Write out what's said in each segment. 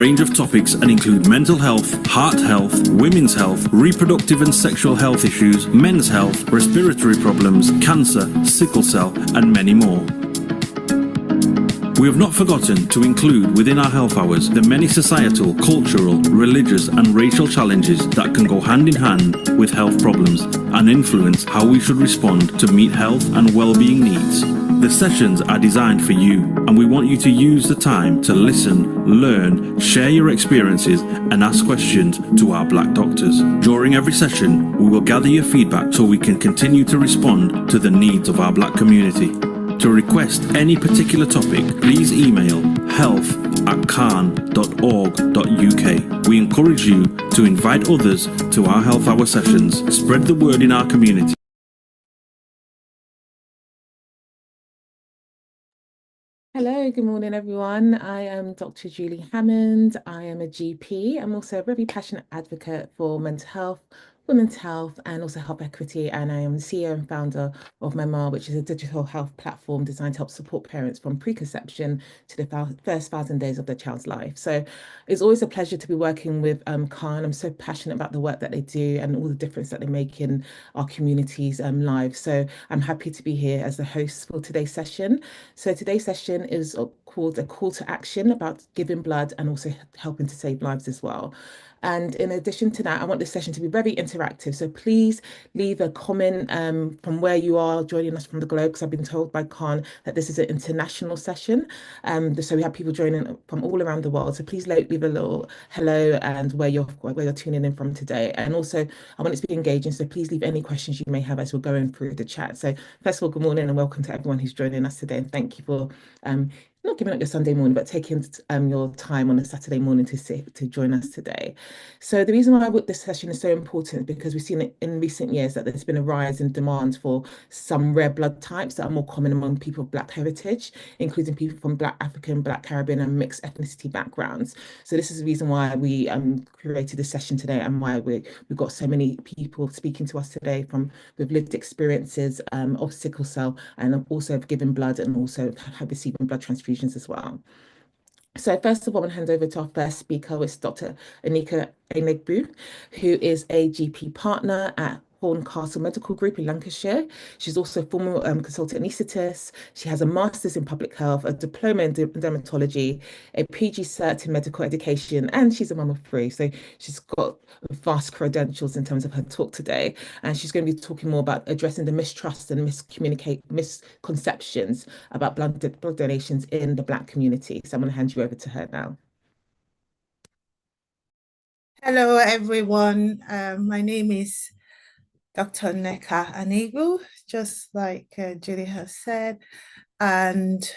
Range of topics and include mental health, heart health, women's health, reproductive and sexual health issues, men's health, respiratory problems, cancer, sickle cell, and many more. We have not forgotten to include within our health hours the many societal, cultural, religious, and racial challenges that can go hand in hand with health problems and influence how we should respond to meet health and well-being needs. The sessions are designed for you, and we want you to use the time to listen, learn, share your experiences, and ask questions to our Black doctors. During every session, we will gather your feedback so we can continue to respond to the needs of our Black community. To request any particular topic, please email health@carn.org.uk. We encourage you to invite others to our health hour sessions. Spread the word in our community. Hello, good morning, everyone. I am Dr. Julie Hammond. I am a GP. I'm also a very passionate advocate for mental health, women's health, and also health equity. And I am the CEO and founder of Mama, which is a digital health platform designed to help support parents from preconception to the first 1,000 days of their child's life. So it's always a pleasure to be working with Carn. I'm so passionate about the work that they do and all the difference that they make in our communities' lives. So I'm happy to be here as the host for today's session. So today's session is called a call to action about giving blood and also helping to save lives as well. And in addition to that, I want this session to be very interactive. So please leave a comment from where you are joining us from the globe, because I've been told by Carn that this is an international session. So we have people joining from all around the world. So please leave a little hello and where you're tuning in from today. And also, I want it to be engaging. So please leave any questions you may have as we're going through the chat. So first of all, good morning and welcome to everyone who's joining us today. And thank you for not giving up your Sunday morning, but taking your time on a Saturday morning to join us today. So the reason why this session is so important is because we've seen it in recent years that there's been a rise in demand for some rare blood types that are more common among people of Black heritage, including people from Black African, Black Caribbean, and mixed ethnicity backgrounds. So this is the reason why we created this session today and why we've got so many people speaking to us today with lived experiences of sickle cell and also of giving blood and also receiving blood transfusions as well. So first of all, I'm going to hand over to our first speaker, which is Dr. Anika Enegbu, who is a GP partner at Horncastle Medical Group in Lancashire. She's also a former consultant anaesthetist. She has a master's in public health, a diploma in dermatology, a PG cert in medical education, and she's a mum of 3. So she's got vast credentials in terms of her talk today. And she's going to be talking more about addressing the mistrust and misconceptions about blood donations in the Black community. So I'm going to hand you over to her now. Hello, everyone. My name is Dr. Nneka Enegbu, just like Julie has said. And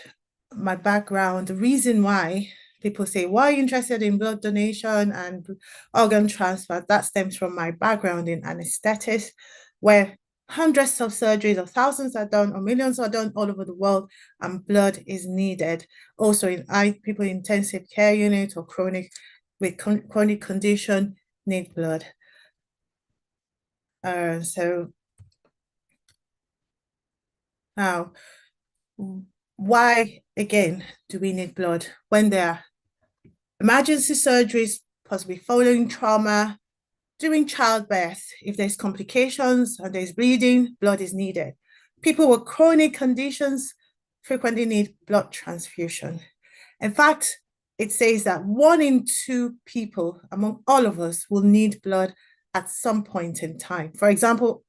my background, the reason why people say, why are you interested in blood donation and organ transfer? That stems from my background in anesthetics, where hundreds of surgeries or thousands are done or millions are done all over the world, and blood is needed. Also in people in intensive care unit or chronic condition need blood. So now, why again do we need blood when there are emergency surgeries, possibly following trauma, during childbirth? If there's complications and there's bleeding, blood is needed. People with chronic conditions frequently need blood transfusion. In fact, it says that 1 in 2 people among all of us will need blood at some point in time. For example,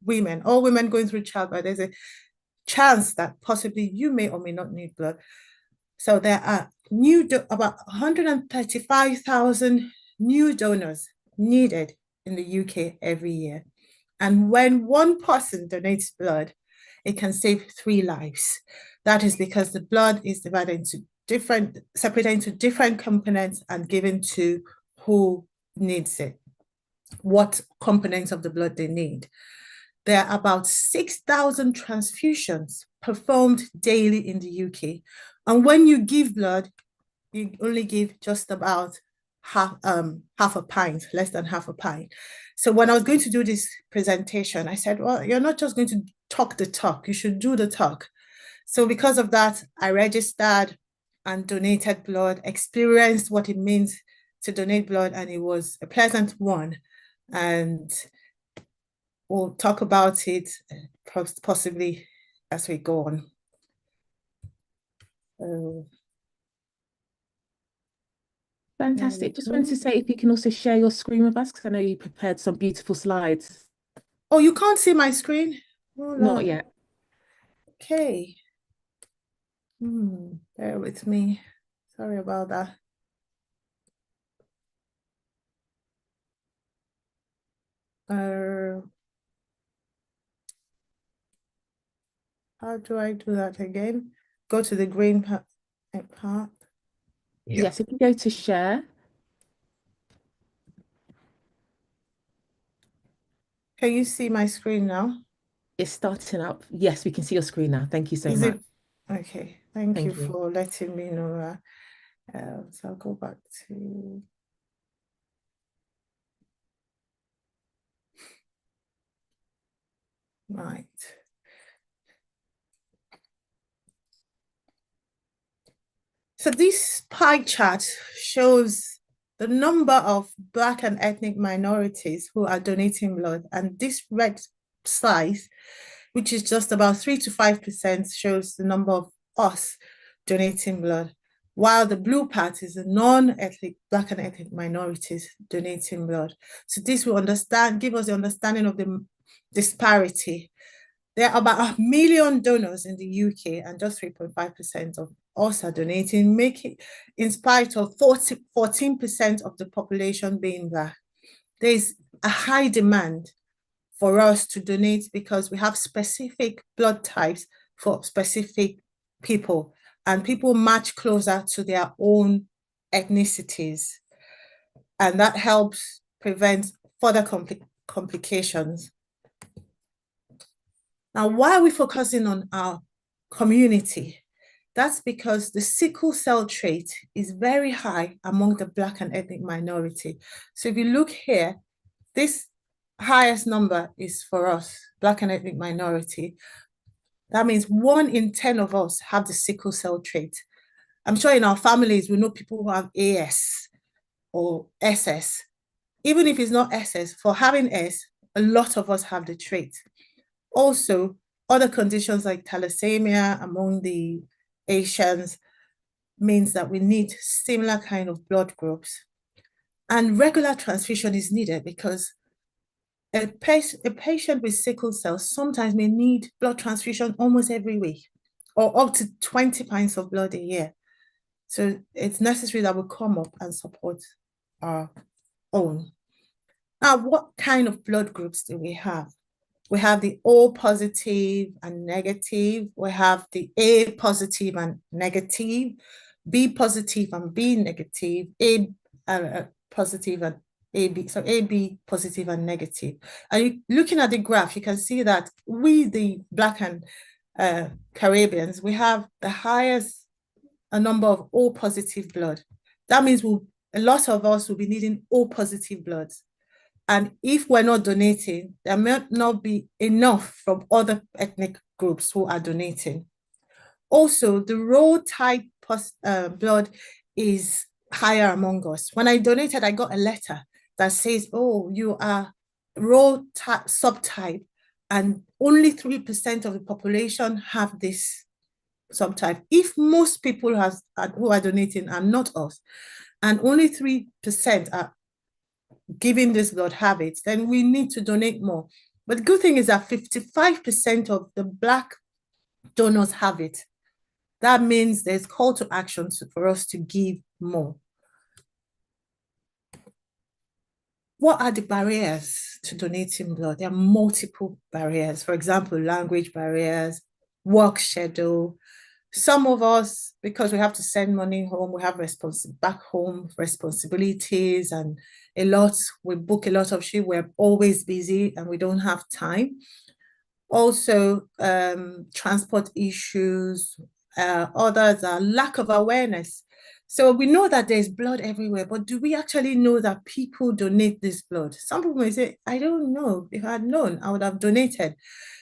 all women going through childbirth, there's a chance that possibly you may or may not need blood. So there are about 135,000 new donors needed in the UK every year. And when one person donates blood, it can save 3 lives. That is because the blood is divided into separated into different components and given to who needs it, what components of the blood they need. There are about 6,000 transfusions performed daily in the UK. And when you give blood, you only give just about half a pint, less than half a pint. So when I was going to do this presentation, I said, well, you're not just going to talk the talk, you should do the talk. So because of that, I registered and donated blood, experienced what it means to donate blood, and it was a pleasant one. And we'll talk about it possibly as we go on. Fantastic. Just wanted to say if you can also share your screen with us, because I know you prepared some beautiful slides. Oh, you can't see my screen? Oh, Not yet. Okay. Bear with me. Sorry about that. How do I do that again? Go to the green part. Yes, if you go to share. Can you see my screen now? It's starting up. Yes, we can see your screen now. Thank you so Is much. it? Okay. Thank you Thank you. for letting me know. So I'll go back to. Right. So this pie chart shows the number of Black and ethnic minorities who are donating blood. And this red slice, which is just about 3 to 5%, shows the number of us donating blood, while the blue part is the non-ethnic Black and ethnic minorities donating blood. So this will give us the understanding of the disparity. There are about 1 million donors in the UK, and just 3.5% of us are donating, making, in spite of 14% of the population being Black. There is a high demand for us to donate because we have specific blood types for specific people, and people match closer to their own ethnicities. And that helps prevent further complications. Now, why are we focusing on our community? That's because the sickle cell trait is very high among the Black and ethnic minority. So if you look here, this highest number is for us, Black and ethnic minority. That means 1 in 10 of us have the sickle cell trait. I'm sure in our families, we know people who have AS or SS. Even if it's not SS, for having S, a lot of us have the trait. Also, other conditions like thalassemia among the Asians means that we need similar kind of blood groups. And regular transfusion is needed because a patient with sickle cell sometimes may need blood transfusion almost every week, or up to 20 pints of blood a year. So it's necessary that we come up and support our own. Now, what kind of blood groups do we have? We have the O positive and negative. We have the A positive and negative, B positive and B negative, A positive and AB, so AB positive and negative. And looking at the graph, you can see that we, the Black and Caribbeans, we have the highest number of O positive blood. That means a lot of us will be needing O positive bloods. And if we're not donating, there may not be enough from other ethnic groups who are donating. Also, the raw type blood is higher among us. When I donated, I got a letter that says, oh, you are raw subtype, and only 3% of the population have this subtype. If most people who are donating are not us, and only 3% are giving this blood habits, then we need to donate more. But the good thing is that 55% of the Black donors have it. That means there's call to action for us to give more. What are the barriers to donating blood? There are multiple barriers. For example, language barriers, work schedule. Some of us, because we have to send money home, we have back home responsibilities, and we book a lot of shifts, we're always busy and we don't have time. Also, transport issues, others are lack of awareness. So we know that there's blood everywhere, but do we actually know that people donate this blood? Some people may say, I don't know. If I had known, I would have donated.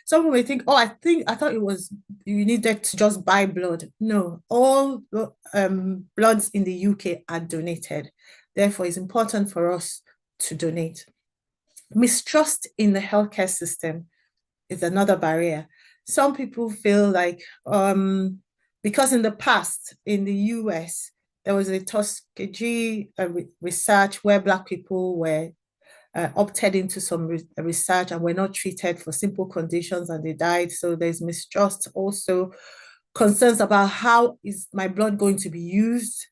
Some people may think, oh, I thought it was, you needed to just buy blood. No, all bloods in the UK are donated. Therefore, it's important for us to donate. Mistrust in the healthcare system is another barrier. Some people feel like, because in the past in the US, there was a Tuskegee research where Black people were opted into some research and were not treated for simple conditions and they died. So there's mistrust, also concerns about how is my blood going to be used,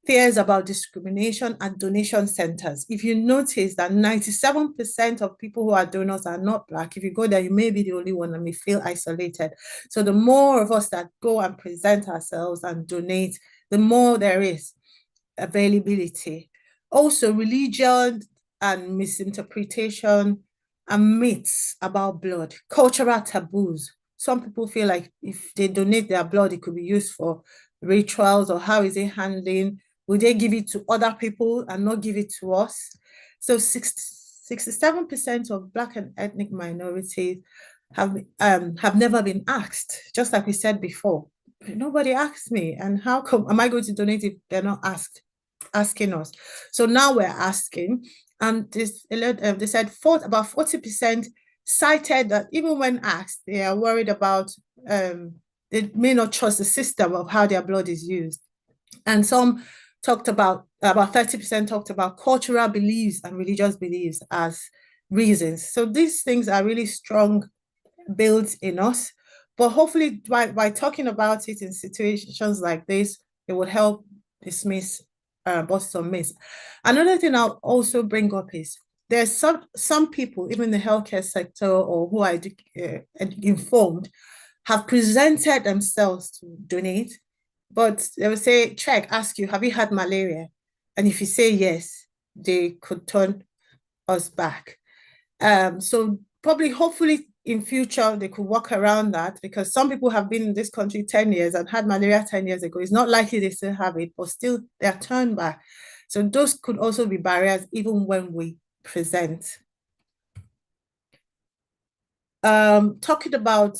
fears about discrimination at donation centers. If you notice that 97% of people who are donors are not Black, if you go there, you may be the only one and may feel isolated. So the more of us that go and present ourselves and donate, the more there is availability. Also, religion and misinterpretation and myths about blood, cultural taboos. Some people feel like if they donate their blood, it could be used for rituals, or how is it handling? Will they give it to other people and not give it to us? So 67% of Black and ethnic minorities have never been asked, just like we said before. Nobody asked me, and how come am I going to donate if they're not asking us? So now we're asking, and they said about 40% cited that even when asked, they are worried about they may not trust the system of how their blood is used. And some talked about 30% talked about cultural beliefs and religious beliefs as reasons. So these things are really strong built in us. But hopefully by talking about it in situations like this, it would help dismiss bust some myths. Another thing I'll also bring up is there's some people, even in the healthcare sector or who are informed, have presented themselves to donate, but they will say, ask you, have you had malaria? And if you say yes, they could turn us back. So probably, hopefully, in future, they could work around that, because some people have been in this country 10 years and had malaria 10 years ago. It's not likely they still have it, but still they're turned back. So those could also be barriers even when we present. Talking about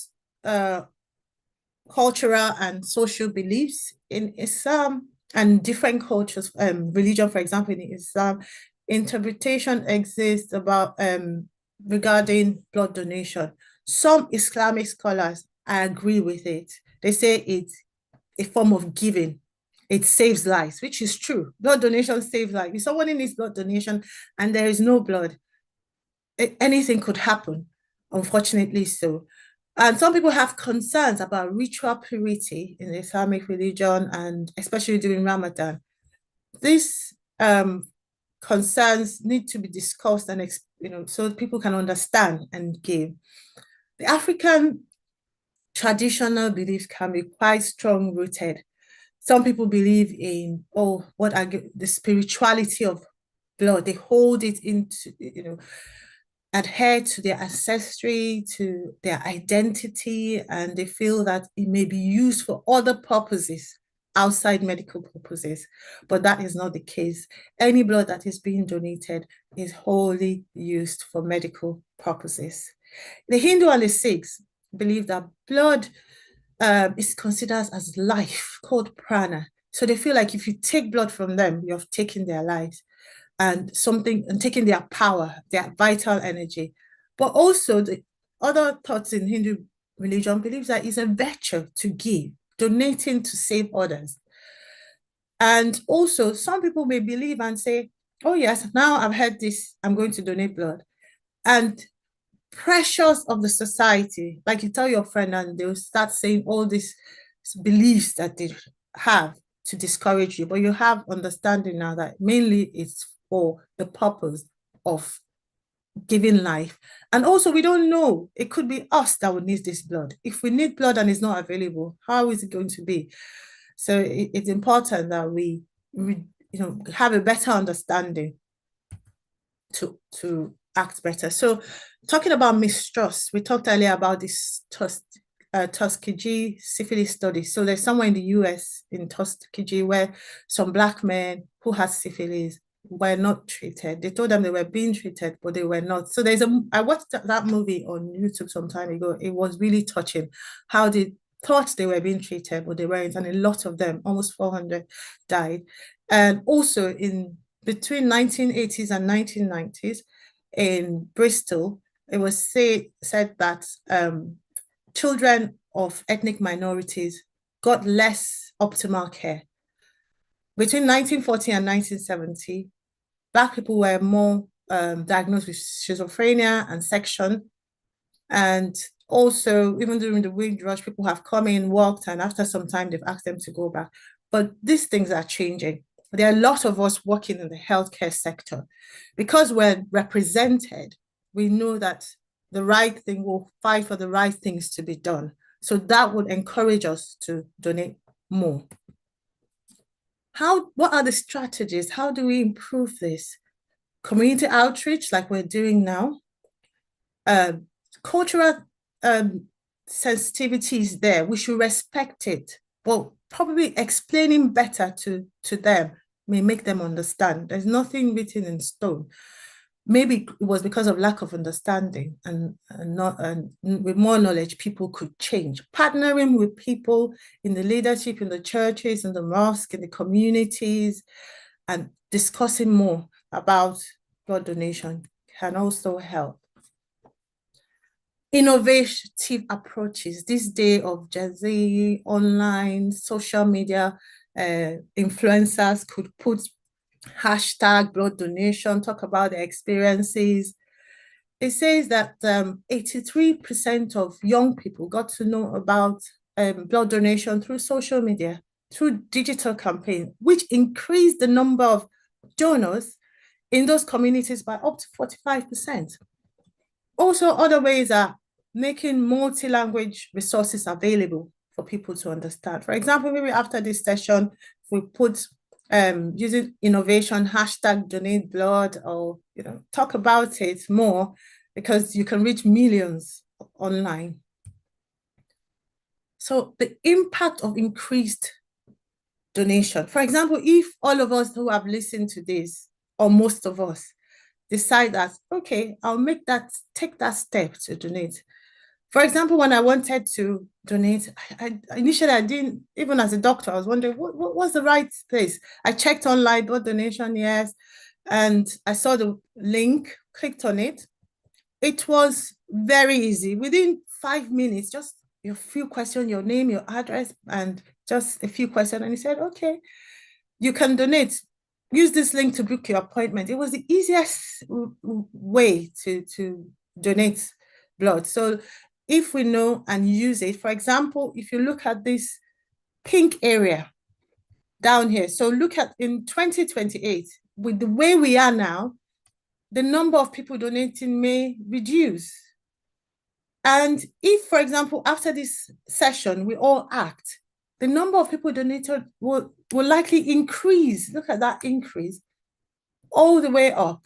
cultural and social beliefs in Islam and different cultures, religion, for example, in Islam, interpretation exists about regarding blood donation. Some Islamic scholars, I agree with it. They say it's a form of giving. It saves lives, which is true. Blood donation saves lives. If someone needs blood donation and there is no blood, anything could happen, unfortunately so. And some people have concerns about ritual purity in the Islamic religion, and especially during Ramadan. These concerns need to be discussed and so people can understand and give. The African traditional beliefs can be quite strong rooted. Some people believe in the spirituality of blood. They hold it into, adhere to their ancestry, to their identity, and they feel that it may be used for other purposes outside medical purposes, but that is not the case. Any blood that is being donated is wholly used for medical purposes. The Hindu and the Sikhs believe that blood is considered as life, called prana. So they feel like if you take blood from them, you have taken their lives and taking their power, their vital energy. But also the other thoughts in Hindu religion believes that it's a virtue to give, donating to save others. And also some people may believe and say, oh yes, now I've heard this, I'm going to donate blood. And pressures of the society, like you tell your friend and they'll start saying all these beliefs that they have to discourage you, but you have understanding now that mainly it's for the purpose of giving life. And also we don't know, it could be us that would need this blood. If we need blood and it's not available, how is it going to be? So it's important that we have a better understanding to act better. So talking about mistrust, we talked earlier about this Tuskegee syphilis study. So there's somewhere in the US in Tuskegee where some Black men who had syphilis were not treated. They told them they were being treated, but they were not. So I watched that movie on YouTube some time ago. It was really touching how they thought they were being treated, but they weren't. And a lot of them, almost 400, died. And also in between 1980s and 1990s in Bristol, it was said that children of ethnic minorities got less optimal care. Between 1940 and 1970, Black people were more diagnosed with schizophrenia and section. And also, even during the wage rush, people have come in, worked, and after some time, they've asked them to go back. But these things are changing. There are a lot of us working in the healthcare sector. Because we're represented, we know that the right thing will fight for the right things to be done. So that would encourage us to donate more. What are the strategies? How do we improve this? Community outreach, like we're doing now. Cultural sensitivities there. We should respect it, but probably explaining better to them may make them understand. There's nothing written in stone. Maybe it was because of lack of understanding, and with more knowledge, people could change. Partnering with people in the leadership, in the churches, in the mosque, in the communities, and discussing more about blood donation can also help. Innovative approaches. This day of Gen Z, online, social media, influencers could put hashtag blood donation, talk about their experiences. It says that 83% of young people got to know about blood donation through social media, through digital campaigns, which increased the number of donors in those communities by up to 45%. Also, other ways are making multi-language resources available for people to understand. For example, maybe after this session, we put using innovation, hashtag donate blood, or talk about it more, because you can reach millions online. So the impact of increased donation. For example, if all of us who have listened to this, or most of us, decide that, okay, I'll take that step to donate. For example, when I wanted to donate, initially I didn't, even as a doctor, I was wondering, what's the right place? I checked online, blood donation, yes, and I saw the link, clicked on it. It was very easy. Within 5 minutes, just a few questions, your name, your address, and just a few questions, and he said, okay, you can donate. Use this link to book your appointment. It was the easiest way to donate blood. So if we know and use it, for example, if you look at this pink area down here, so look at in 2028, with the way we are now, the number of people donating may reduce. And if, for example, after this session, we all act, the number of people donated will likely increase. Look at that increase all the way up.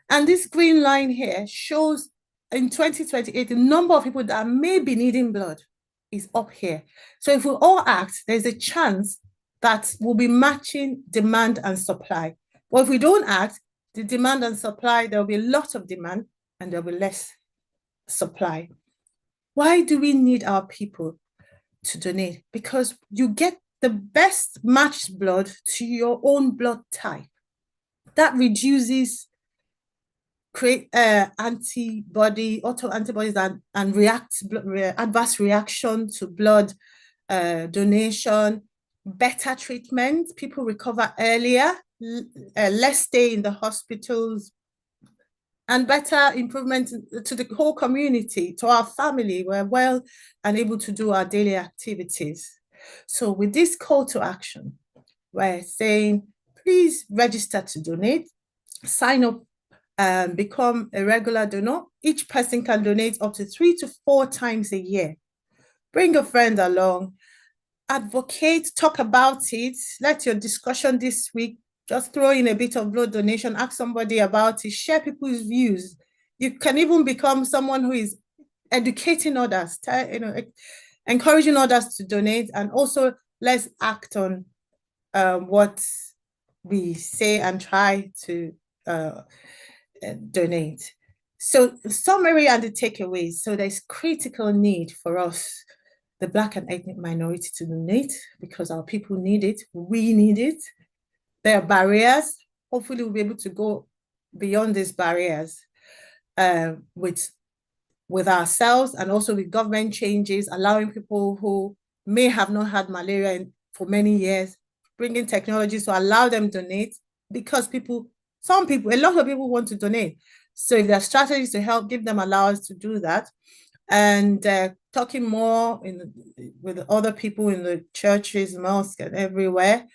And this green line here shows in 2028, the number of people that may be needing blood is up here. So if we all act, there's a chance that we'll be matching demand and supply. But if we don't act, the demand and supply, there'll be a lot of demand and there'll be less supply. Why do we need our people to donate? Because you get the best matched blood to your own blood type. That reduces autoantibodies and adverse reaction to blood donation, better treatment, people recover earlier, less stay in the hospitals, and better improvement to the whole community, to our family. We're well and able to do our daily activities. So with this call to action, we're saying, please register to donate, sign up and become a regular donor. Each person can donate up to 3 to 4 times a year. Bring a friend along, advocate, talk about it. Let your discussion this week just throw in a bit of blood donation, ask somebody about it, share people's views. You can even become someone who is educating others, encouraging others to donate, and also let's act on what we say and try to donate. So the summary and the takeaways. So there's critical need for us, the Black and ethnic minority, to donate because our people need it, we need it. There are barriers, hopefully we'll be able to go beyond these barriers with ourselves and also with government changes, allowing people who may have not had malaria for many years, bringing technologies to allow them donate because some people, a lot of people want to donate. So if there are strategies to help give them allowance to do that, and talking more with other people in the churches, mosques, and everywhere,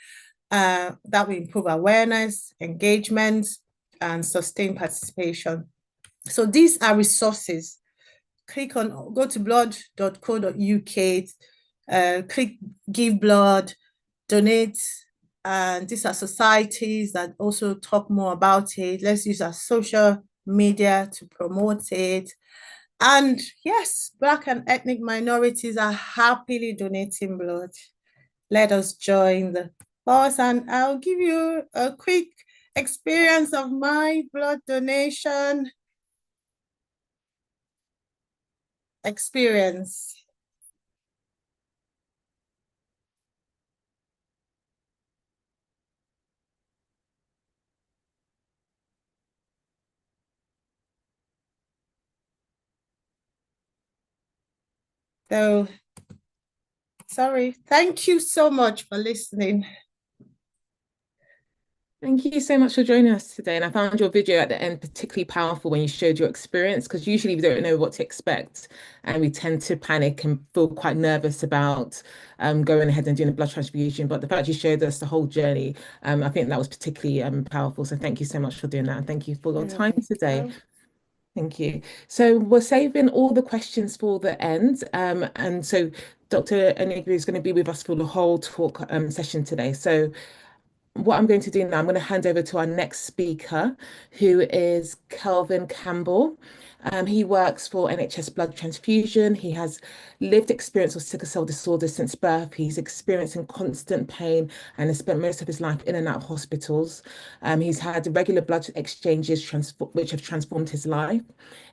that will improve awareness, engagement, and sustain participation. So these are resources. Go to blood.co.uk, click Give Blood, donate. And these are societies that also talk more about it. Let's use our social media to promote it. And yes, Black and ethnic minorities are happily donating blood. Let us join the cause, and I'll give you a quick experience of my blood donation experience. So, sorry. Thank you so much for listening. Thank you so much for joining us today. And I found your video at the end particularly powerful when you showed your experience, because usually we don't know what to expect and we tend to panic and feel quite nervous about going ahead and doing a blood transfusion. But the fact you showed us the whole journey, I think that was particularly powerful. So thank you so much for doing that. And thank you for your time today. Thank you. So we're saving all the questions for the end. And so Dr. Enigri is going to be with us for the whole talk session today. So what I'm going to do now, I'm going to hand over to our next speaker, who is Kelvin Campbell. He works for NHS Blood Transfusion. He has lived experience of sickle cell disorder since birth. He's experiencing constant pain and has spent most of his life in and out of hospitals. He's had regular blood exchanges which have transformed his life,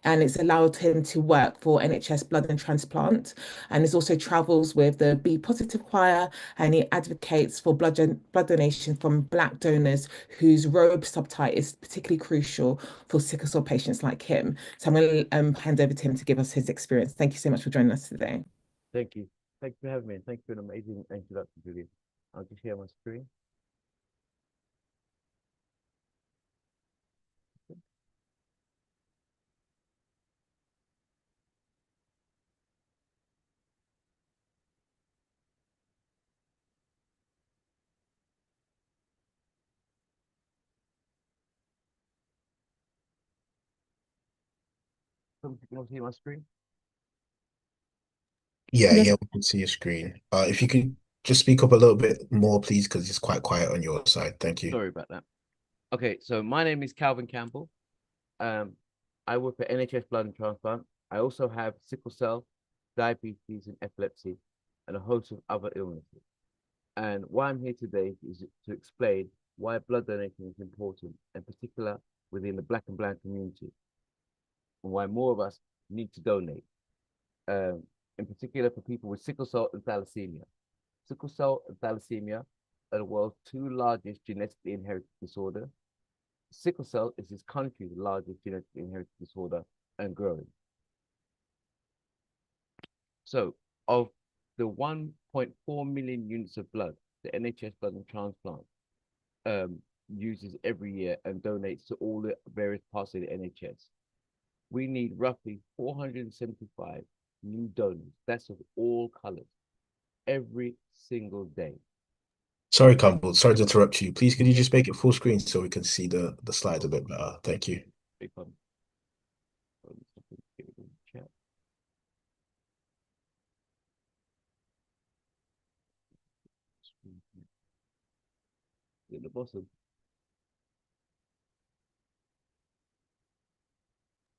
and it's allowed him to work for NHS Blood and Transplant. And he also travels with the B Positive Choir, and he advocates for blood donation from Black donors whose robe subtype is particularly crucial for sickle cell patients like him. So I'm going to hand over to him to give us his experience. Thank you so much for joining us today. Thank you. Thank you for having me. And thank you for an amazing introduction, Julie. I'll just share my screen. Can you see my screen? Yeah, Yes. yeah, we can see your screen. If you could just speak up a little bit more, please, because it's quite quiet on your side. Thank you. Sorry about that. Okay, so my name is Calvin Campbell. I work for NHS Blood and Transplant. I also have sickle cell, diabetes, and epilepsy, and a host of other illnesses. And why I'm here today is to explain why blood donation is important, in particular within the Black and Brown community, and why more of us need to donate. In particular for people with sickle cell and thalassemia. Sickle cell and thalassemia are the world's two largest genetically inherited disorder. Sickle cell is this country's largest genetically inherited disorder and growing. So of the 1.4 million units of blood the NHS Blood and Transplant uses every year and donates to all the various parts of the NHS, we need roughly 475 new donors, that's of all colors, every single day. Sorry, Campbell. Sorry to interrupt you. Please, could you just make it full screen so we can see the slides a bit better? Thank you. Big fun. Chat. At the bottom.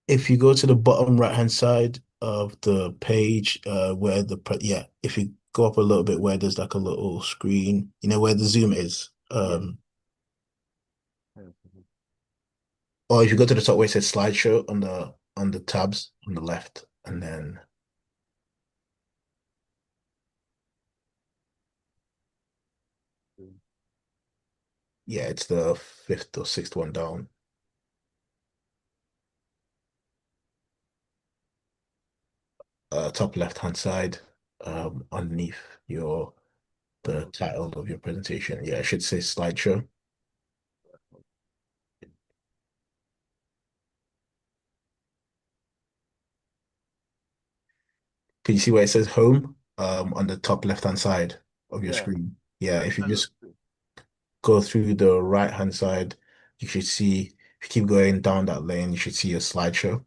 If you go to the bottom right-hand side of the page, where yeah, if you go up a little bit where there's like a little screen, you know, where the zoom is. Or if you go to the top where it says slideshow on the tabs on the left, and then Yeah, it's the fifth or sixth one down. Top left-hand side, underneath the title of your presentation. Yeah, it should say slideshow. Can you see where it says home? On the top left-hand side of your Yeah. screen. Yeah, if you just go through the right-hand side, you should see, if you keep going down that lane, you should see a slideshow.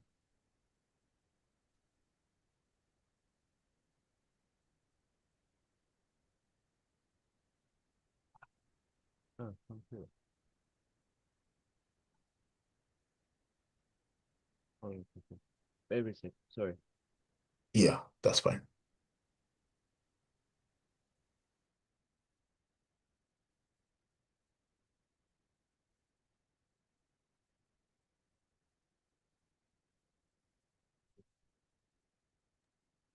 Oh, okay. Oh, okay. Wait a second. Sorry. Yeah, that's fine.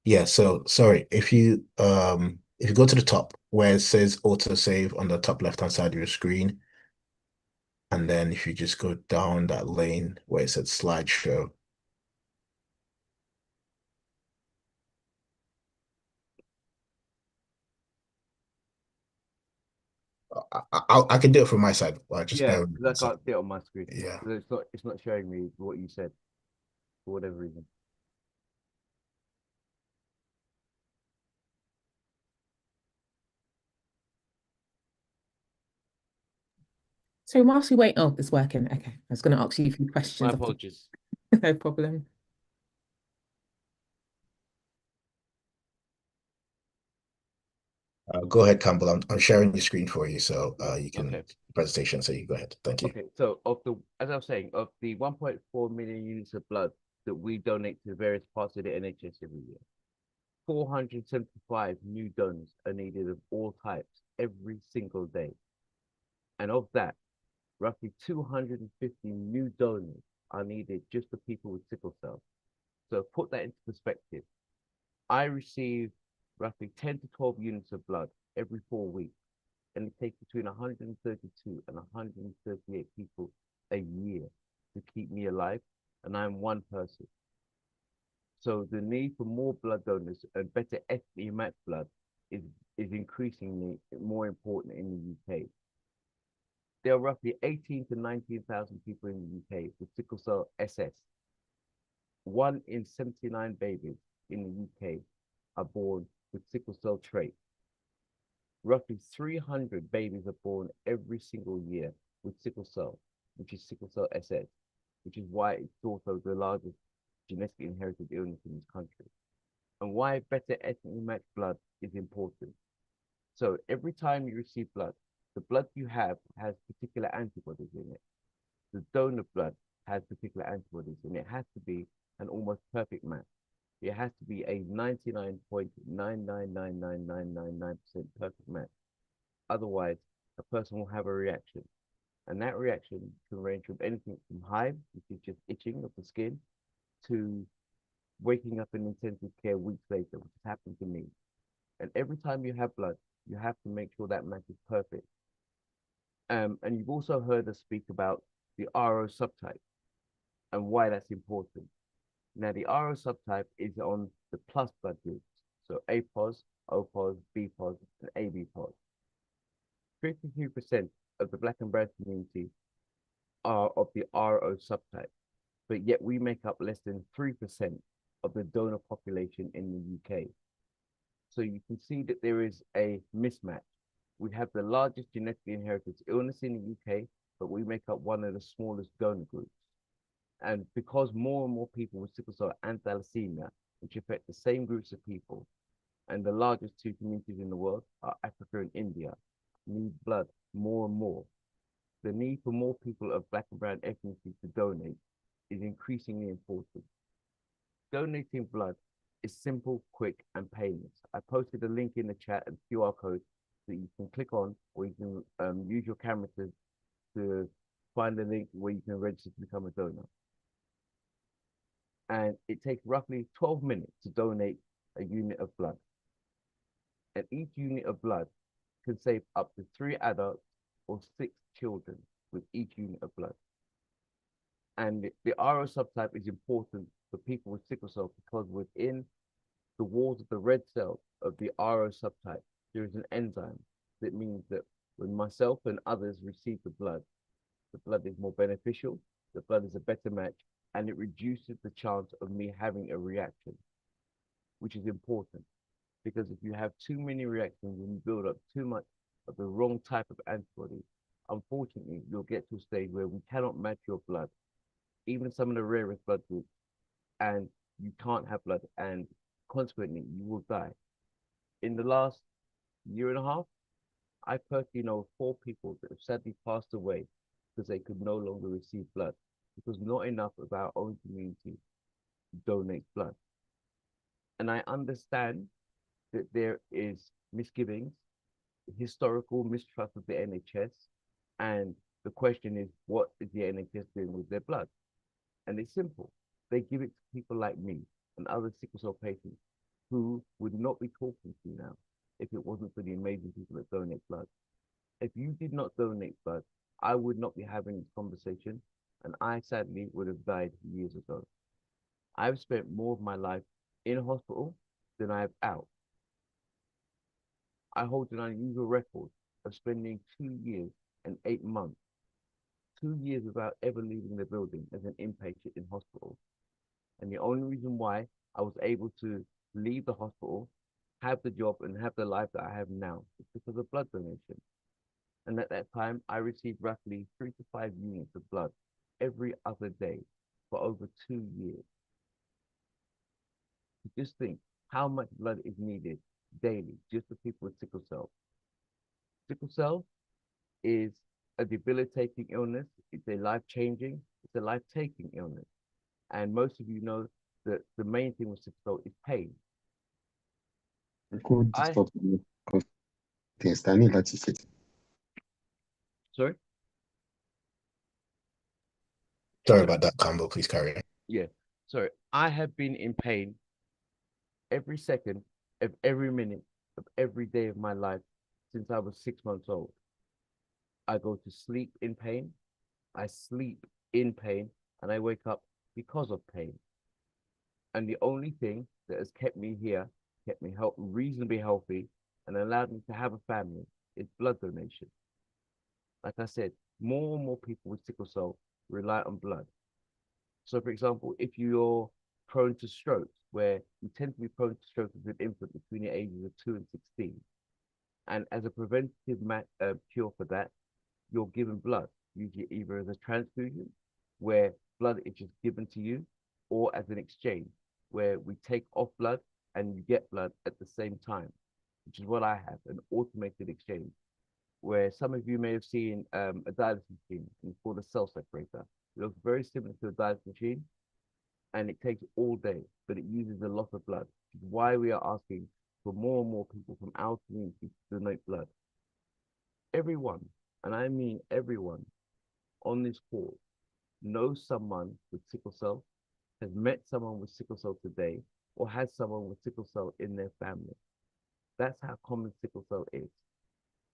Yeah, so sorry, if you go to the top where it says autosave on the top left-hand side of your screen, and then if you just go down that lane where it said slideshow, I can do it from my side. Just Yeah, bear with me because I one second. can't see it on my screen. Yeah. It's not showing me what you said for whatever reason. So whilst we wait, oh, it's working. Okay, I was going to ask you a few My questions. apologies. No problem. Go ahead, Campbell. I'm sharing your screen for you, so you can Okay. presentation. So you go ahead. Thank you. Okay, so as I was saying, of the 1.4 million units of blood that we donate to various parts of the NHS every year, 475 new donors are needed of all types every single day. And of that, roughly 250 new donors are needed just for people with sickle cell. So put that into perspective. I receive roughly 10 to 12 units of blood every 4 weeks, and it takes between 132 and 138 people a year to keep me alive, and I'm one person. So the need for more blood donors and better ethically matched blood is increasingly more important in the UK. There are roughly 18 to 19,000 people in the UK with sickle cell SS. 1 in 79 babies in the UK are born with sickle cell trait. Roughly 300 babies are born every single year with sickle cell, which is sickle cell SS, which is why it's also the largest genetically inherited illness in this country, and why better ethnically matched blood is important. So every time you receive blood, the blood you have has particular antibodies in it. The donor blood has particular antibodies, and it has to be an almost perfect match. It has to be a 99.9999999% perfect match. Otherwise, a person will have a reaction. And that reaction can range from anything from hives, which is just itching of the skin, to waking up in intensive care weeks later, which has happened to me. And every time you have blood, you have to make sure that match is perfect. And you've also heard us speak about the RO subtype and why that's important. Now, the RO subtype is on the plus blood groups, so A pos, O pos, B pos, and AB pos. 53% of the Black and brown community are of the RO subtype, but yet we make up less than 3% of the donor population in the UK. So you can see that there is a mismatch. We have the largest genetically inherited illness in the UK, but we make up one of the smallest donor groups. And because more and more people with sickle cell and thalassemia, which affect the same groups of people, and the largest two communities in the world are Africa and India, need blood more and more. The need for more people of Black and brown ethnicity to donate is increasingly important. Donating blood is simple, quick, and painless. I posted a link in the chat and QR code that you can click on, or you can use your camera to find the link where you can register to become a donor. And it takes roughly 12 minutes to donate a unit of blood. And each unit of blood can save up to 3 adults or 6 children with each unit of blood. And the RO subtype is important for people with sickle cell because within the walls of the red cell of the RO subtype, there is an enzyme that means that when myself and others receive the blood is more beneficial, the blood is a better match, and it reduces the chance of me having a reaction, which is important. Because if you have too many reactions and you build up too much of the wrong type of antibody, unfortunately, you'll get to a stage where we cannot match your blood, even some of the rarest blood groups, and you can't have blood, and consequently, you will die. In the last year and a half, I personally know 4 people that have sadly passed away because they could no longer receive blood, because not enough of our own community donate blood. And I understand that there is misgivings, historical mistrust of the NHS, and the question is, what is the NHS doing with their blood? And it's simple. They give it to people like me and other sickle cell patients who would not be talking to you now if it wasn't for the amazing people that donate blood. If you did not donate blood, I would not be having this conversation, and I sadly would have died years ago. I've spent more of my life in hospital than I have out. I hold an unusual record of spending 2 years and 8 months, 2 years without ever leaving the building as an inpatient in hospital. And the only reason why I was able to leave the hospital, have the job, and have the life that I have now is because of blood donation. And at that time, I received roughly 3 to 5 units of blood every other day for over 2 years. Just think how much blood is needed daily just for people with sickle cell. Sickle cell is a debilitating illness. It's a life-changing, it's a life-taking illness. And most of you know that the main thing with sickle cell is pain. Kó I, disturb mi kan things ta ní láti ṣe. sorry? Sorry about that, Campbell. Please carry on. Yeah, sorry. I have been in pain every second of every minute of every day of my life since I was 6 months old. I go to sleep in pain, I sleep in pain, and I wake up because of pain. And the only thing that has kept me here, kept me reasonably healthy, and allowed me to have a family is blood donation. Like I said, more and more people with sickle cell rely on blood. So, for example, if you're prone to strokes, where you tend to be prone to strokes as an infant between the ages of 2 and 16, and as a preventative cure for that, you're given blood, usually either as a transfusion, where blood is just given to you, or as an exchange, where we take off blood and you get blood at the same time, which is what I have, an automated exchange, where some of you may have seen a dialysis machine, and it's called a cell separator. It looks very similar to a dialysis machine, and it takes all day, but it uses a lot of blood, which is why we are asking for more and more people from our community to donate blood. Everyone, and I mean everyone, on this call knows someone with sickle cell, has met someone with sickle cell today, or has someone with sickle cell in their family. That's how common sickle cell is.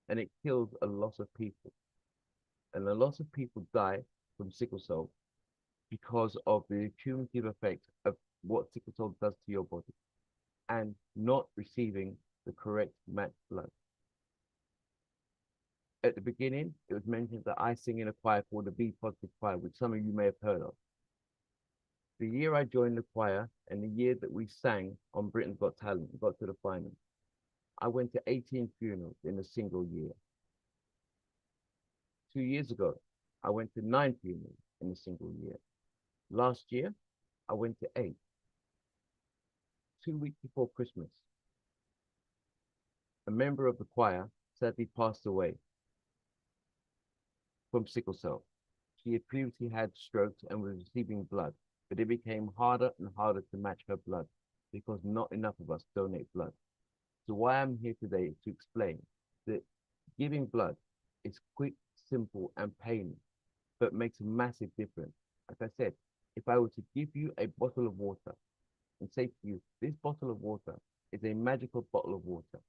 And it kills a lot of people. And a lot of people die from sickle cell because of the cumulative effect of what sickle cell does to your body and not receiving the correct matched blood. At the beginning, it was mentioned that I sing in a choir called the B Positive Choir, which some of you may have heard of. The year I joined the choir and the year that we sang on Britain's Got Talent, got to the final, I went to 18 funerals in a single year. 2 years ago, I went to 9 funerals in a single year. Last year, I went to 8. 2 weeks before Christmas, a member of the choir sadly passed away from sickle cell. She had previously had strokes and was receiving blood, but it became harder and harder to match her blood because not enough of us donate blood. So why I'm here today is to explain that giving blood is quick, simple, and painless, but makes a massive difference. Like I said, if I were to give you a bottle of water and say to you, this bottle of water is a magical bottle of water,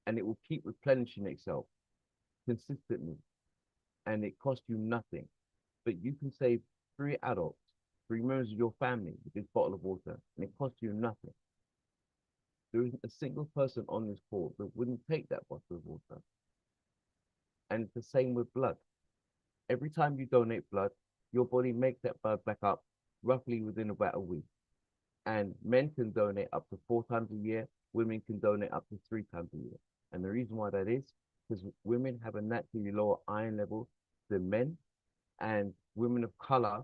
and it will keep replenishing itself consistently and it costs you nothing, but you can save 3 adults, 3 members of your family with this bottle of water, and it costs you nothing. There isn't a single person on this call that wouldn't take that bottle of water. And it's the same with blood. Every time you donate blood, your body makes that blood back up roughly within about a week. And men can donate up to 4 times a year, women can donate up to 3 times a year. And the reason why that is because women have a naturally lower iron level than men, and women of color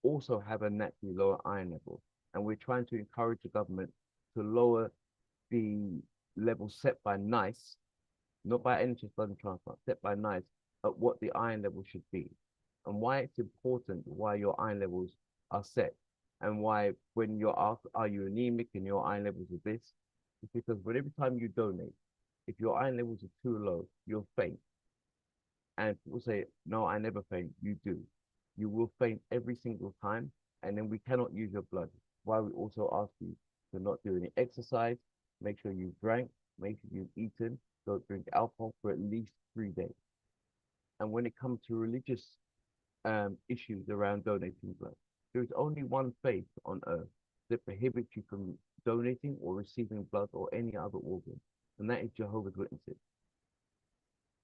also have a naturally lower iron level. And we're trying to encourage the government to lower the level set by NICE, not by NHS blood and transplant, set by NICE, at what the iron level should be. And why it's important, why your iron levels are set, and why when you're asked, are you anemic and your iron levels are this, is because when every time you donate, if your iron levels are too low, you'll faint. And people say, no, I never faint. You do. You will faint every single time, and then we cannot use your blood. Why we also ask you to not do any exercise, make sure you've drank, make sure you've eaten, don't drink alcohol for at least 3 days. And when it comes to religious issues around donating blood, there is only one faith on earth that prohibits you from donating or receiving blood or any other organ, and that is Jehovah's Witnesses.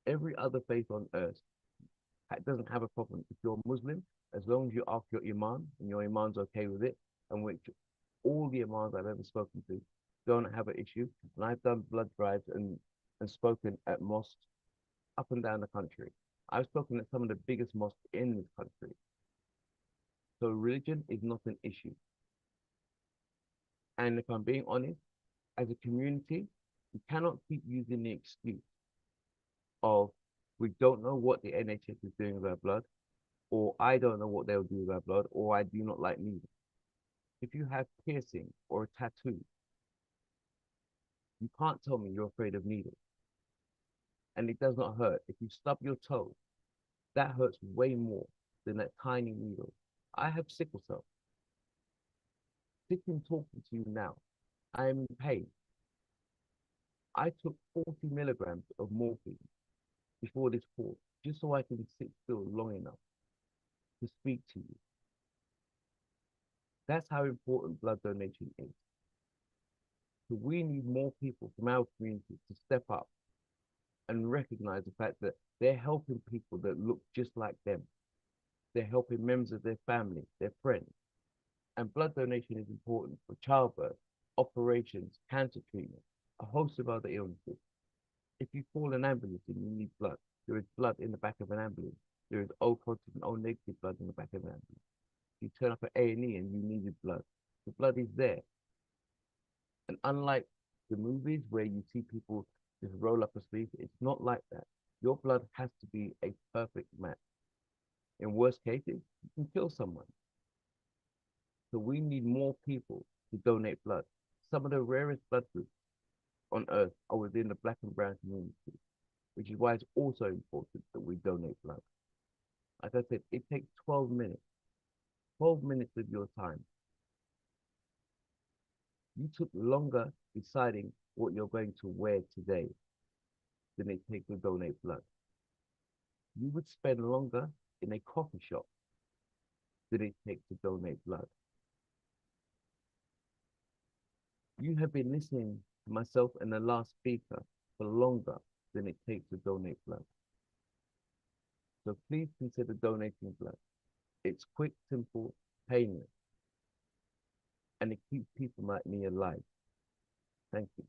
Every other faith on earth doesn't have a problem. If you're Muslim, as long as you ask your imam and your imam's okay with it, and which all the imams I've ever spoken to don't have an issue. And I've done blood drives and spoken at mosques up and down the country. I've spoken at some of the biggest mosques in this country. So religion is not an issue. And if I'm being honest, as a community, we cannot keep using the excuse of we don't know what the NHS is doing with our blood, or I don't know what they'll do with our blood, or I do not like needles. If you have piercing or a tattoo, you can't tell me you're afraid of needles. And it does not hurt. If you stub your toe, that hurts way more than that tiny needle. I have sickle cell. Sitting talking to you now, I am in pain. I took 40 milligrams of morphine before this call, just so I can sit still long enough to speak to you. That's how important blood donation is. So we need more people from our community to step up and recognize the fact that they're helping people that look just like them. They're helping members of their family, their friends. And blood donation is important for childbirth, operations, cancer treatment, a host of other illnesses. If you call an ambulance and you need blood, there is blood in the back of an ambulance. There is O positive and O negative blood in the back of an ambulance. If you turn up at A&E and you needed blood, the blood is there. And unlike the movies where you see people just roll up a sleeve, it's not like that. Your blood has to be a perfect match. In worst cases, you can kill someone. So we need more people to donate blood. Some of the rarest blood groups on earth are within the Black and brown community, which is why it's also important that we donate blood. Like I said, it takes 12 minutes of your time. You took longer deciding what you're going to wear today than it takes to donate blood. You would spend longer in a coffee shop than it takes to donate blood. You have been listening to myself and the last speaker for longer than it takes to donate blood. So please consider donating blood. It's quick, simple, painless, and it keeps people like me alive. Thank you.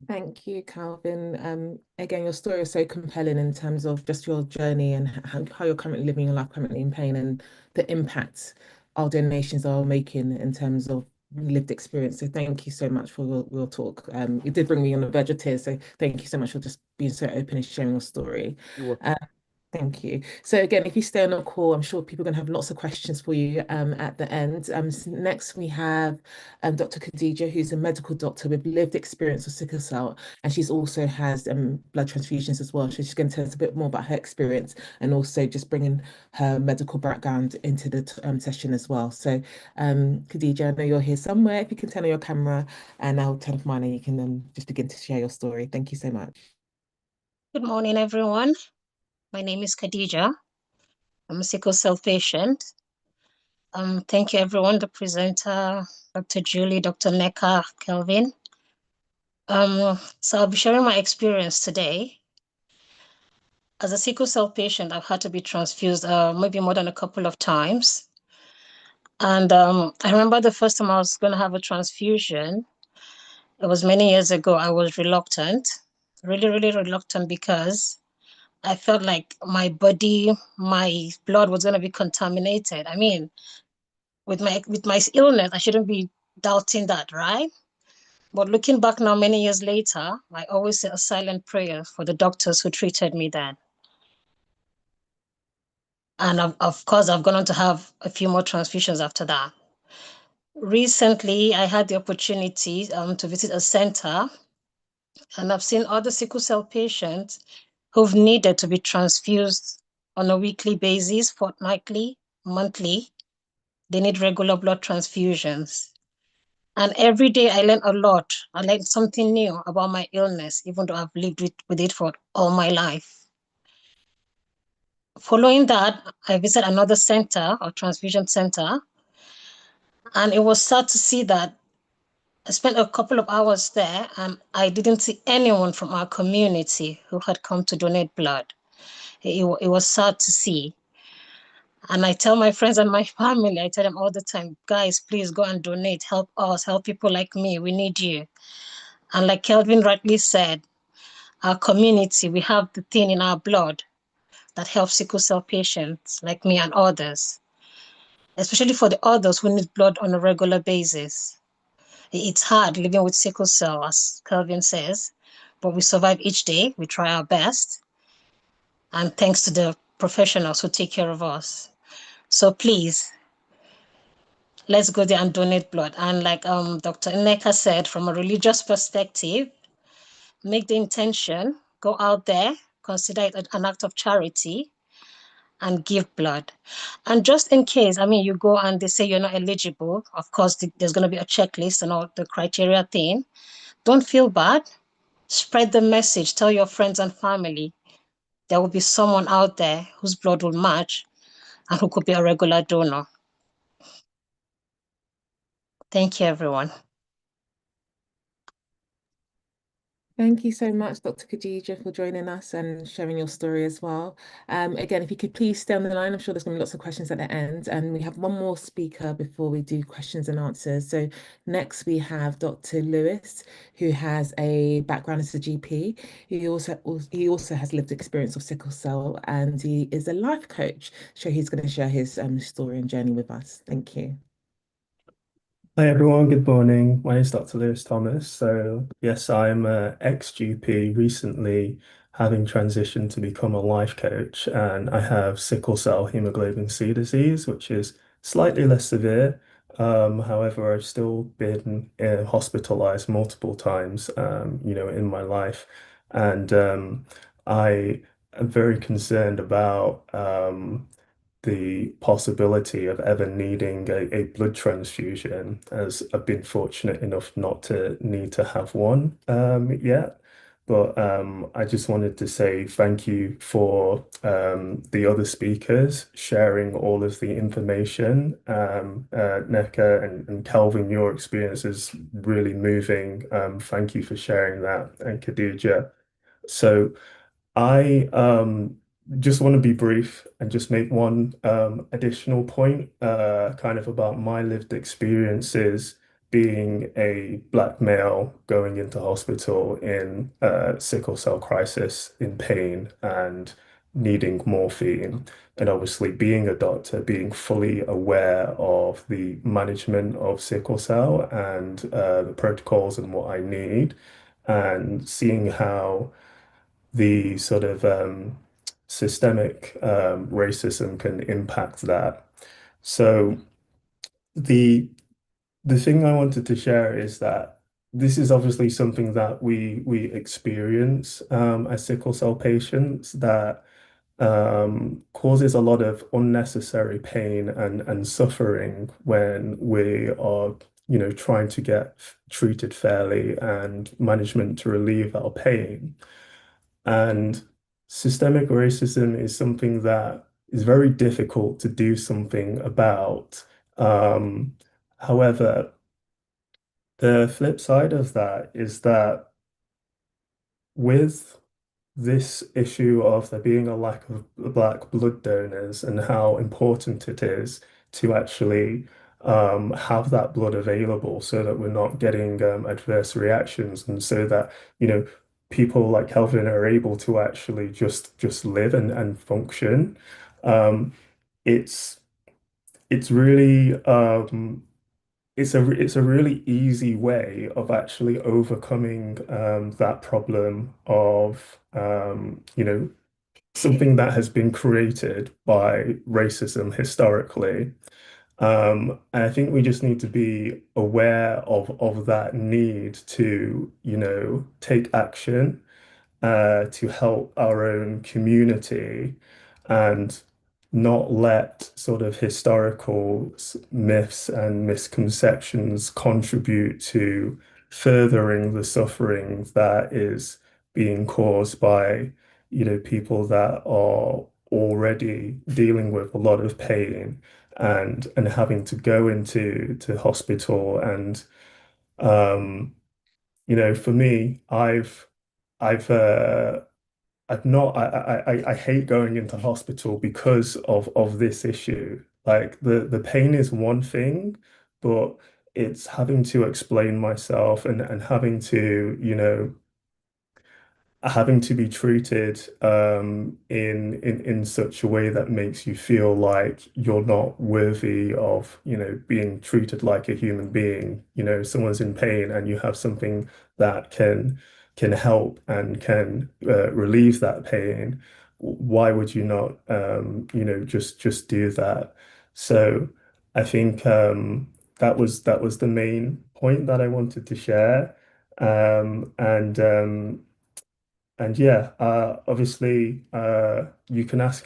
Thank you, Calvin. Again, your story is so compelling in terms of just your journey and how you're currently living your life, currently in pain, and the impact our donations are making in terms of lived experience. So thank you so much for your talk. It did bring me on the verge of tears. So thank you so much for just being so open and sharing your story. You're welcome. Thank you. So again, if you stay on the call, I'm sure people are going to have lots of questions for you at the end. Next, we have Dr. Khadija, who's a medical doctor with lived experience with sickle cell, and she's also has blood transfusions as well. So she's going to tell us a bit more about her experience and also just bringing her medical background into the session as well. So Khadija, I know you're here somewhere. If you can turn on your camera, and I'll turn off mine, and you can just begin to share your story. Thank you so much. Good morning, everyone. My name is Khadija. I'm a sickle cell patient. Thank you, everyone, the presenter, Dr. Julie, Dr. Neka, Kelvin. So I'll be sharing my experience today. As a sickle cell patient, I've had to be transfused maybe more than a couple of times. And I remember the first time I was going to have a transfusion, it was many years ago. I was reluctant, really, really reluctant, because I felt like my body, my blood was going to be contaminated. I mean, with my illness, I shouldn't be doubting that, right? But looking back now, many years later, I always say a silent prayer for the doctors who treated me then. And of course, I've gone on to have a few more transfusions after that. Recently, I had the opportunity to visit a center, and I've seen other sickle cell patients who've needed to be transfused on a weekly basis, fortnightly, monthly. They need regular blood transfusions. And every day I learn a lot. I learn something new about my illness, even though I've lived with it for all my life. Following that, I visited another center, or transfusion center, and it was sad to see that I spent a couple of hours there and I didn't see anyone from our community who had come to donate blood. It was sad to see. And I tell my friends and my family, I tell them all the time, guys, please go and donate, help us, help people like me, we need you. And like Kelvin rightly said, our community, we have the thing in our blood that helps sickle cell patients like me and others, especially for the others who need blood on a regular basis. It's hard living with sickle cell, as Kelvin says, but we survive each day. We try our best. And thanks to the professionals who take care of us. So please, let's go there and donate blood. And like Dr. Neka said, from a religious perspective, make the intention, go out there, consider it an act of charity, and give blood. And just in case, I mean, you go and they say you're not eligible, of course, there's going to be a checklist and all the criteria thing. Don't feel bad. Spread the message. Tell your friends and family. There will be someone out there whose blood will match and who could be a regular donor. Thank you, everyone. Thank you so much, Dr. Khadija, for joining us and sharing your story as well. Again, if you could please stay on the line, I'm sure there's going to be lots of questions at the end. And we have one more speaker before we do questions and answers. So next we have Dr. Lewis, who has a background as a GP. He also has lived experience of sickle cell, and he is a life coach. So he's going to share his story and journey with us. Thank you. Hi everyone, good morning. My name is Dr. Lewis Thomas. So yes, I'm a ex-GP recently having transitioned to become a life coach, and I have sickle cell hemoglobin C disease, which is slightly less severe. However, I've still been hospitalized multiple times, in my life. And I am very concerned about the possibility of ever needing a blood transfusion, as I've been fortunate enough not to need to have one yet. But I just wanted to say thank you for the other speakers sharing all of the information. Neka and Kelvin, your experience is really moving. Thank you for sharing that, and Khadija. So I just want to be brief and just make one additional point, kind of about my lived experiences being a black male going into hospital in sickle cell crisis, in pain and needing morphine. And obviously, being a doctor, being fully aware of the management of sickle cell and the protocols and what I need, and seeing how the sort of systemic racism can impact that. So the the thing I wanted to share is that this is obviously something that we experience as sickle cell patients that causes a lot of unnecessary pain and suffering when we are, trying to get treated fairly and management to relieve our pain. And systemic racism is something that is very difficult to do something about. However, the flip side of that is that with this issue of there being a lack of black blood donors and how important it is to actually have that blood available so that we're not getting adverse reactions and so that, people like Kelvin are able to actually just live and function. Um, it's it's really it's a really easy way of actually overcoming that problem of something that has been created by racism historically. And I think we just need to be aware of that need to, take action to help our own community and not let sort of historical myths and misconceptions contribute to furthering the suffering that is being caused by, people that are already dealing with a lot of pain and having to go into hospital and for me, I've I've not I hate going into hospital because of this issue. Like the pain is one thing, but it's having to explain myself and having to, having to be treated in such a way that makes you feel like you're not worthy of, being treated like a human being. Someone's in pain and you have something that can help and can relieve that pain. Why would you not just do that? So I think that was the main point that I wanted to share. And yeah, obviously, you can ask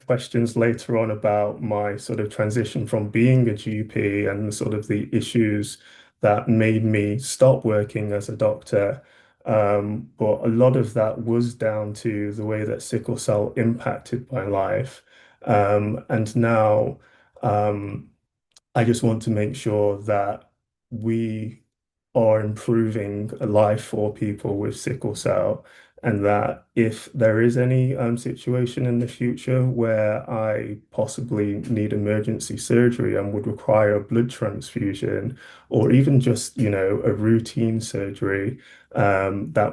questions later on about my sort of transition from being a GP and sort of the issues that made me stop working as a doctor. But a lot of that was down to the way that sickle cell impacted my life. And now, um, I just want to make sure that we are improving a life for people with sickle cell, and that if there is any situation in the future where I possibly need emergency surgery and would require a blood transfusion, or even just, a routine surgery that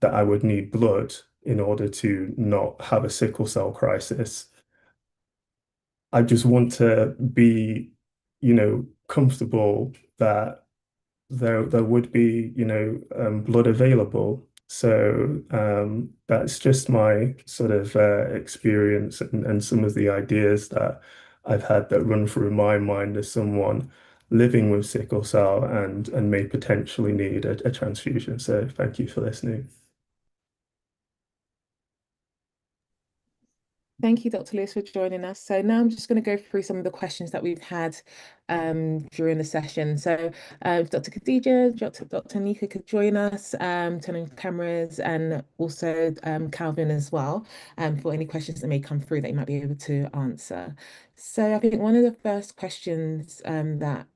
I would need blood in order to not have a sickle cell crisis. I just want to be, comfortable that there would be, blood available. So that's just my sort of experience and some of the ideas that I've had that run through my mind as someone living with sickle cell and may potentially need a transfusion. So thank you for listening. Thank you, Dr. Lewis, for joining us. So now I'm just going to go through some of the questions that we've had during the session. So if Dr. Khadija, Dr. Nika could join us, turning cameras, and also Calvin as well, for any questions that may come through that you might be able to answer. So I think one of the first questions that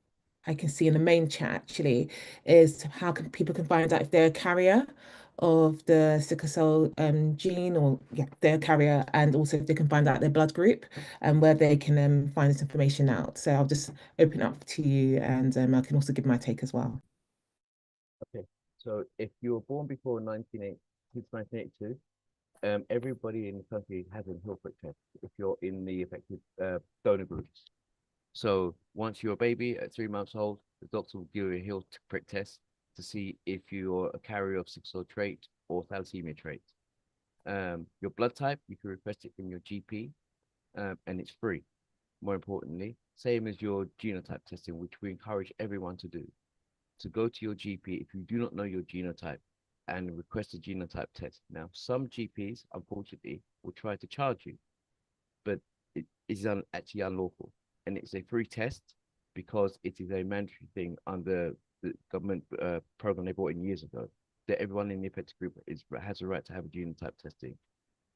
I can see in the main chat actually is how people can find out if they're a carrier of the sickle cell gene, or yeah, their carrier, and also if they can find out their blood group and where they can find this information out. So I'll just open up to you, and I can also give my take as well. Okay, so if you were born before 1982, everybody in the country has a heel prick test if you're in the affected donor groups. So once you're a baby at 3 months old, the doctor will give you a heel prick test to see if you're a carrier of sickle cell trait or thalassemia trait. Your blood type, you can request it from your GP, and it's free. More importantly, same as your genotype testing, which we encourage everyone to do. To go to your GP if you do not know your genotype and request a genotype test. Now, some GPs, unfortunately, will try to charge you, but it is actually unlawful. And it's a free test because it is a mandatory thing under the government program they brought in years ago, that everyone in the affected group has a right to have a genotype testing.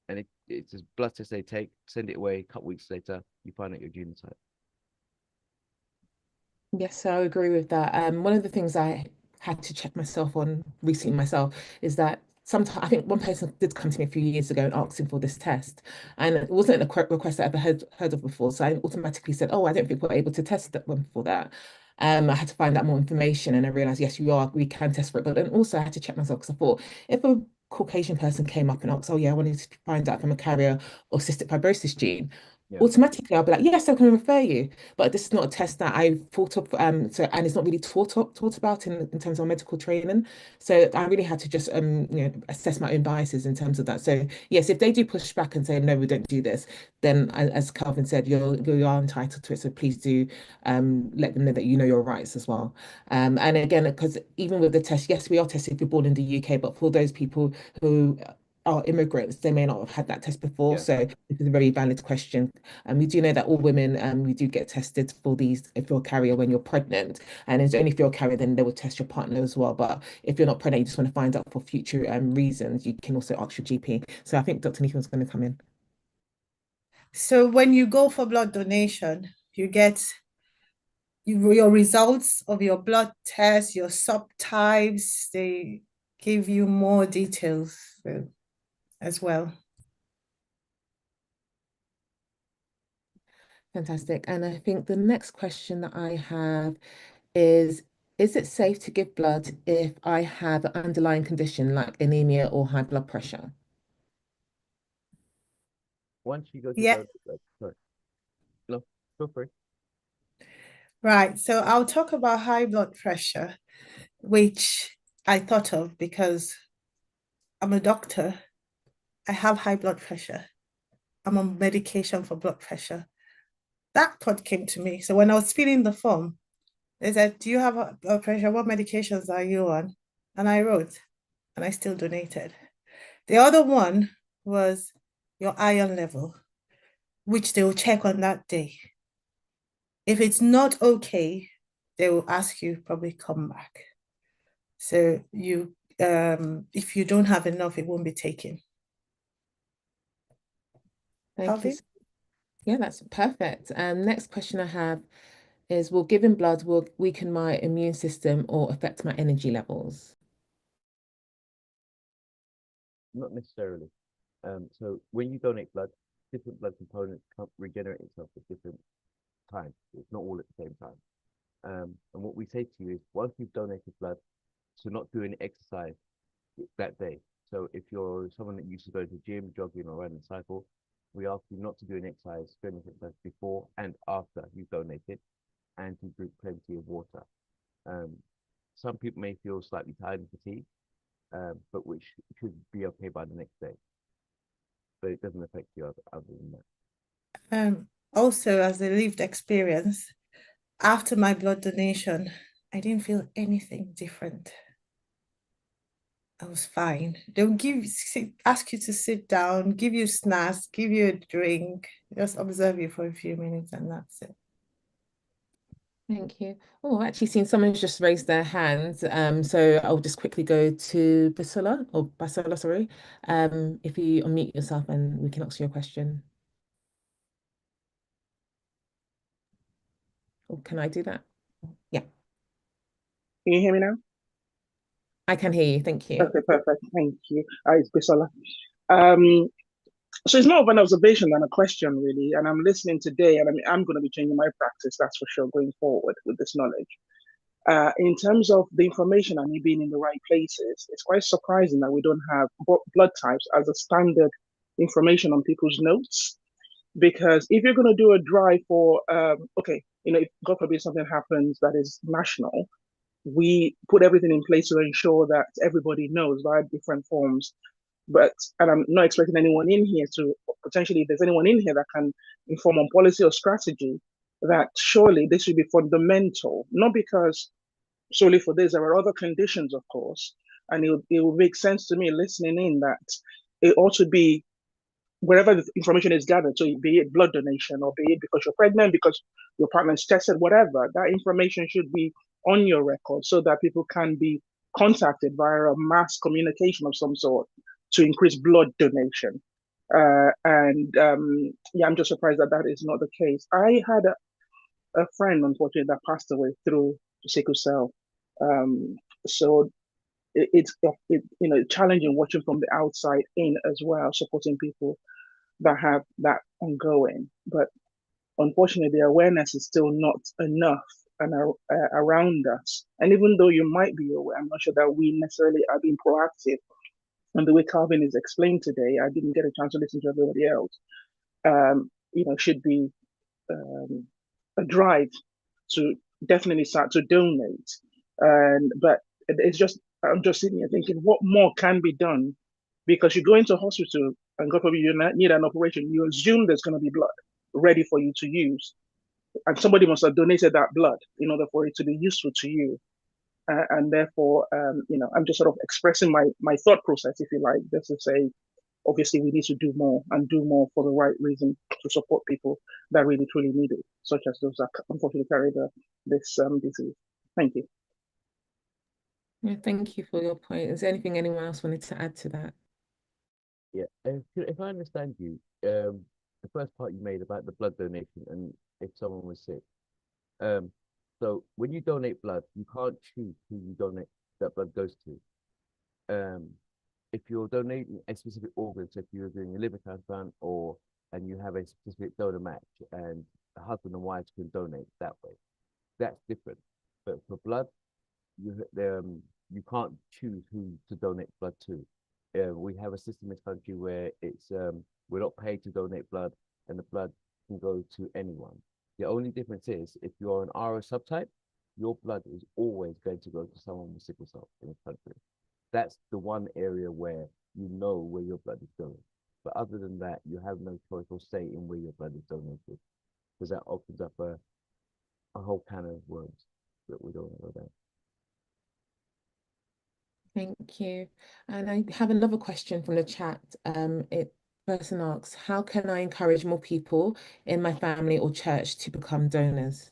And it's a blood test they take, send it away, a couple weeks later, you find out your genotype. Yes, I agree with that. One of the things I had to check myself on recently myself is that sometimes I think one person did come to me a few years ago and asking for this test, and it wasn't a request I ever heard of before. So I automatically said, "Oh, I don't think we're able to test that one for that." I had to find out more information, and I realized, yes, we can test for it. But then also I had to check myself because I thought if a Caucasian person came up and asked, "Oh, yeah, I wanted to find out if I'm a carrier of cystic fibrosis gene," Yeah. automatically I'll be like, yes, I can refer you. But this is not a test that I thought of, so and it's not really taught about in terms of medical training. So I really had to just assess my own biases in terms of that. So yes, if they do push back and say no, we don't do this, then as Calvin said, you are entitled to it. So please do let them know that you know your rights as well. And again, because even with the test, yes, we are tested if you're born in the UK, but for those people who are immigrants, they may not have had that test before. Yeah. So this is a very valid question. And we do know that all women, we do get tested for these if you're a carrier when you're pregnant. And it's only if you're a carrier, then they will test your partner as well. But if you're not pregnant, you just want to find out for future reasons, you can also ask your GP. So I think Dr. Nathan's going to come in. So when you go for blood donation, you get your results of your blood test, your subtypes, they give you more details as well. Fantastic. And I think the next question that I have is it safe to give blood if I have an underlying condition like anemia or high blood pressure? Once you go to Yeah. sorry. No, feel free. Right. So I'll talk about high blood pressure, which I thought of because I'm a doctor. I have high blood pressure. I'm on medication for blood pressure. That thought came to me. So when I was filling the form, they said, do you have blood pressure? What medications are you on? And I wrote, and I still donated. The other one was your iron level, which they will check on that day. If it's not okay, they will ask you probably come back. So you, if you don't have enough, it won't be taken. Thank you. Yeah, that's perfect. Next question I have is, will giving blood will weaken my immune system or affect my energy levels? Not necessarily. So when you donate blood, different blood components can't regenerate itself at different times. It's not all at the same time. And what we say to you is, once you've donated blood, to not do any exercise that day. So if you're someone that used to go to the gym, jogging, or run and cycle, we ask you not to do an exercise, before and after you donated, and to drink plenty of water. Some people may feel slightly tired and fatigued, but which should be okay by the next day. But it doesn't affect you other than that. Also, as a lived experience, after my blood donation, I didn't feel anything different. I was fine. They'll ask you to sit down, give you snacks, give you a drink, just observe you for a few minutes, and that's it. Thank you. Oh, I've actually seen someone's just raised their hand. So I'll just quickly go to Basola, sorry. If you unmute yourself and we can ask you a question. Or can I do that? Yeah, Can you hear me now? I can hear you. Thank you. Okay, perfect. Thank you. It's Bisola. So it's more of an observation than a question, really. And I'm listening today, and I'm going to be changing my practice, that's for sure, going forward with this knowledge. In terms of the information and me being in the right places, it's quite surprising that we don't have blood types as a standard information on people's notes. Because if you're going to do a drive for, if God forbid something happens that is national, we put everything in place to ensure that everybody knows via different forms and I'm not expecting anyone in here to potentially, if there's anyone in here that can inform on policy or strategy, that surely this should be fundamental, not because solely for this, there are other conditions, of course, and it will make sense to me listening in that it ought to be wherever the information is gathered, so be it blood donation or be it because you're pregnant, because your partner's tested, whatever, that information should be on your record so that people can be contacted via a mass communication of some sort to increase blood donation. Yeah, I'm just surprised that that is not the case. I had a friend, unfortunately, that passed away through sickle cell. So it's challenging watching from the outside in as well, supporting people that have that ongoing. But unfortunately, the awareness is still not enough and around us. And even though you might be aware, I'm not sure that we necessarily are being proactive. And the way Calvin is explained today, I didn't get a chance to listen to everybody else. Should be a drive to definitely start to donate. But it's just, I'm just sitting here thinking, what more can be done? Because you go into hospital and God forbid you need an operation, you assume there's going to be blood ready for you to use. And somebody must have donated that blood in order for it to be useful to you. And therefore, I'm just sort of expressing my thought process, if you like, just to say, obviously we need to do more and do more for the right reason to support people that really truly need it, such as those that unfortunately carry this disease. Thank you. Yeah, thank you for your point. Is there anything anyone else wanted to add to that? Yeah, if I understand you, the first part you made about the blood donation and if someone was sick. So when you donate blood, you can't choose who you donate that blood goes to. If you're donating a specific organ, so if you're doing a liver transplant and you have a specific donor match and a husband and wife can donate that way, that's different. But for blood, you can't choose who to donate blood to. We have a system in this country where we're not paid to donate blood and the blood can go to anyone. The only difference is if you're an RO subtype, your blood is always going to go to someone with sickle cell in this country. That's the one area where you know where your blood is going. But other than that, you have no choice or say in where your blood is donated, because that opens up a whole can of worms that we don't want to go down. Thank you. And I have another question from the chat. Person asks, how can I encourage more people in my family or church to become donors?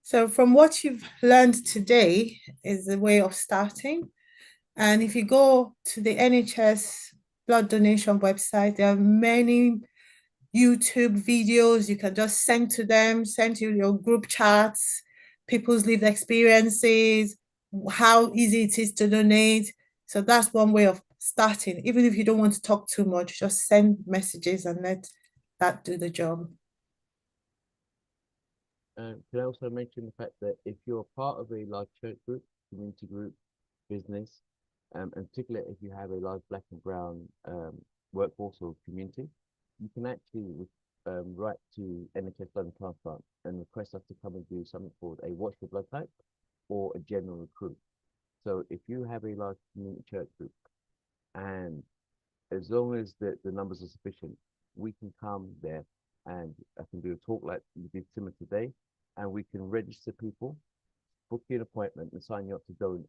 So from what you've learned today is the way of starting. And if you go to the NHS blood donation website, there are many YouTube videos you can just send to them, send to your group chats, people's lived experiences, how easy it is to donate. So that's one way of starting. Even if you don't want to talk too much, just send messages and let that do the job. Can I also mention the fact that if you're part of a large church group, community group, business, and particularly if you have a large black and brown workforce or community, you can actually write to NHS Blood and Transplant and request us to come and do something called a Watch Your Blood Type or a general recruit. So if you have a large community church group, and as long as the numbers are sufficient, we can come there and I can do a talk like we did similar today, and we can register people, book you an appointment, and sign you up to donate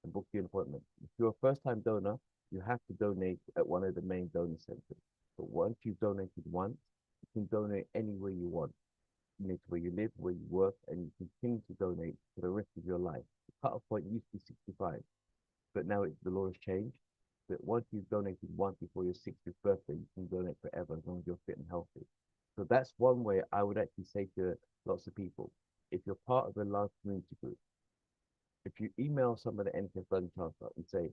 and book you an appointment. If you're a first-time donor, you have to donate at one of the main donor centers. But once you've donated once, you can donate anywhere you want. You know, where you live, where you work, and you continue to donate for the rest of your life. The cut-off point used to be 65, but now the law has changed. That once you've donated once before your 60th birthday, you can donate forever as long as you're fit and healthy. So that's one way I would actually say to lots of people, if you're part of a large community group, if you email somebody at NHS Blood and Transplant and say,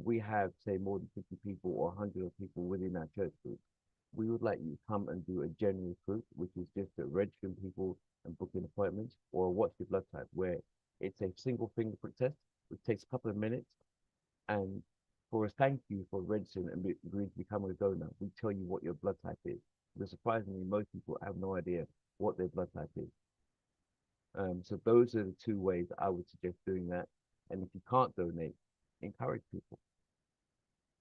we have, say, more than 50 people or 100 people within our church group, we would like you to come and do a general recruit, which is just registering people and booking appointments, or Watch Your Blood Type, where it's a single fingerprint test, which takes a couple of minutes. And for a thank you for registering and agreeing to become a donor, we tell you what your blood type is. Because surprisingly, most people have no idea what their blood type is. So those are the two ways I would suggest doing that. And if you can't donate, encourage people.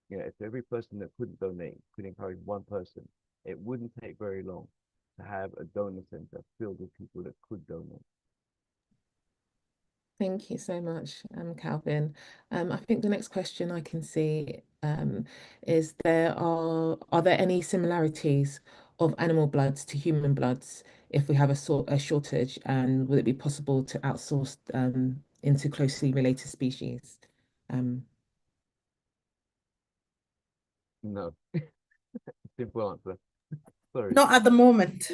If every person that couldn't donate could encourage one person, it wouldn't take very long to have a donor center filled with people that could donate. Thank you so much, Calvin. I think the next question I can see is are there any similarities of animal bloods to human bloods if we have a shortage, and would it be possible to outsource into closely related species? No. Simple answer. Sorry. Not at the moment.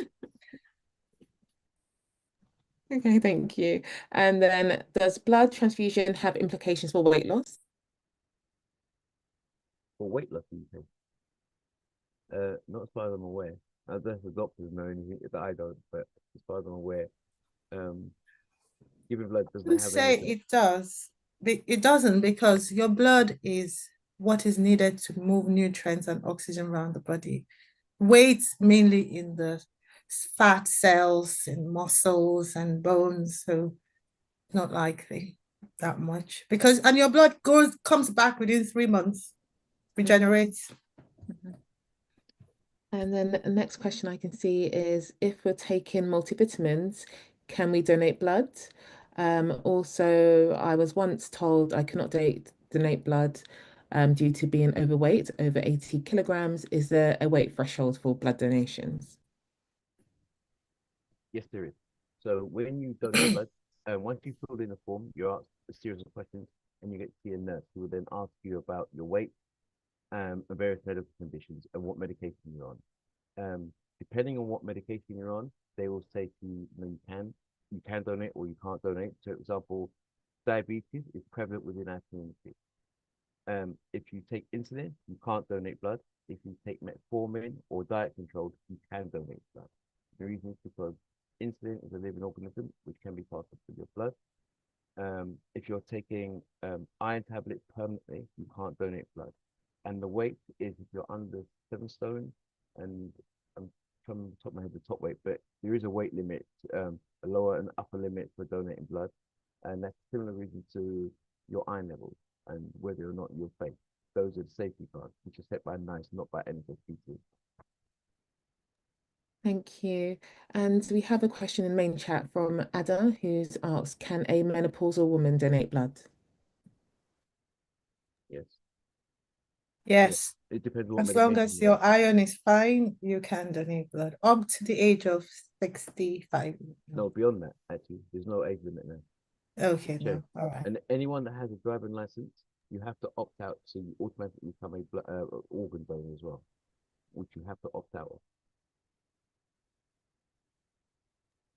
Okay, thank you. And then, does blood transfusion have implications for weight loss? For weight loss, you say? Not as far as I'm aware. I don't know if the doctors know anything that I don't, but as far as I'm aware, giving blood I doesn't would have say any. it does. It doesn't, because your blood is what is needed to move nutrients and oxygen around the body. Weight mainly in the fat cells and muscles and bones, so not likely that much, because and your blood comes back within 3 months, regenerates. And then the next question I can see is, if we're taking multivitamins, can we donate blood? Also, I was once told I cannot donate blood due to being overweight, over 80 kilograms. Is there a weight threshold for blood donations? Yes, there is. So when you donate blood, once you fill in a form, you're asked a series of questions, and you get to see a nurse who will then ask you about your weight, and various medical conditions and what medication you're on. Depending on what medication you're on, they will say to you, you can donate or you can't donate. So, for example, diabetes is prevalent within our community. If you take insulin, you can't donate blood. If you take metformin or diet control, you can donate blood. The reason is because insulin is a living organism which can be passed through your blood. If you're taking iron tablets permanently, you can't donate blood. And the weight is, if you're under 7 stone, and I'm from the top of my head the top weight, but there is a weight limit, a lower and upper limit for donating blood, and that's a similar reason to your iron levels and whether or not you're safe. Those are the safety guards, which are set by NICE, not by NHSBC. Thank you. And we have a question in the main chat from Ada, who's asked, can a menopausal woman donate blood? Yes. Yes. It depends on what As long medication as you're your iron is fine, you can donate blood up to the age of 65. No, beyond that, actually, there's no age limit now. Okay, Check. no, all right. And anyone that has a driving license, you have to opt out, so you automatically become a organ donor as well, which you have to opt out of.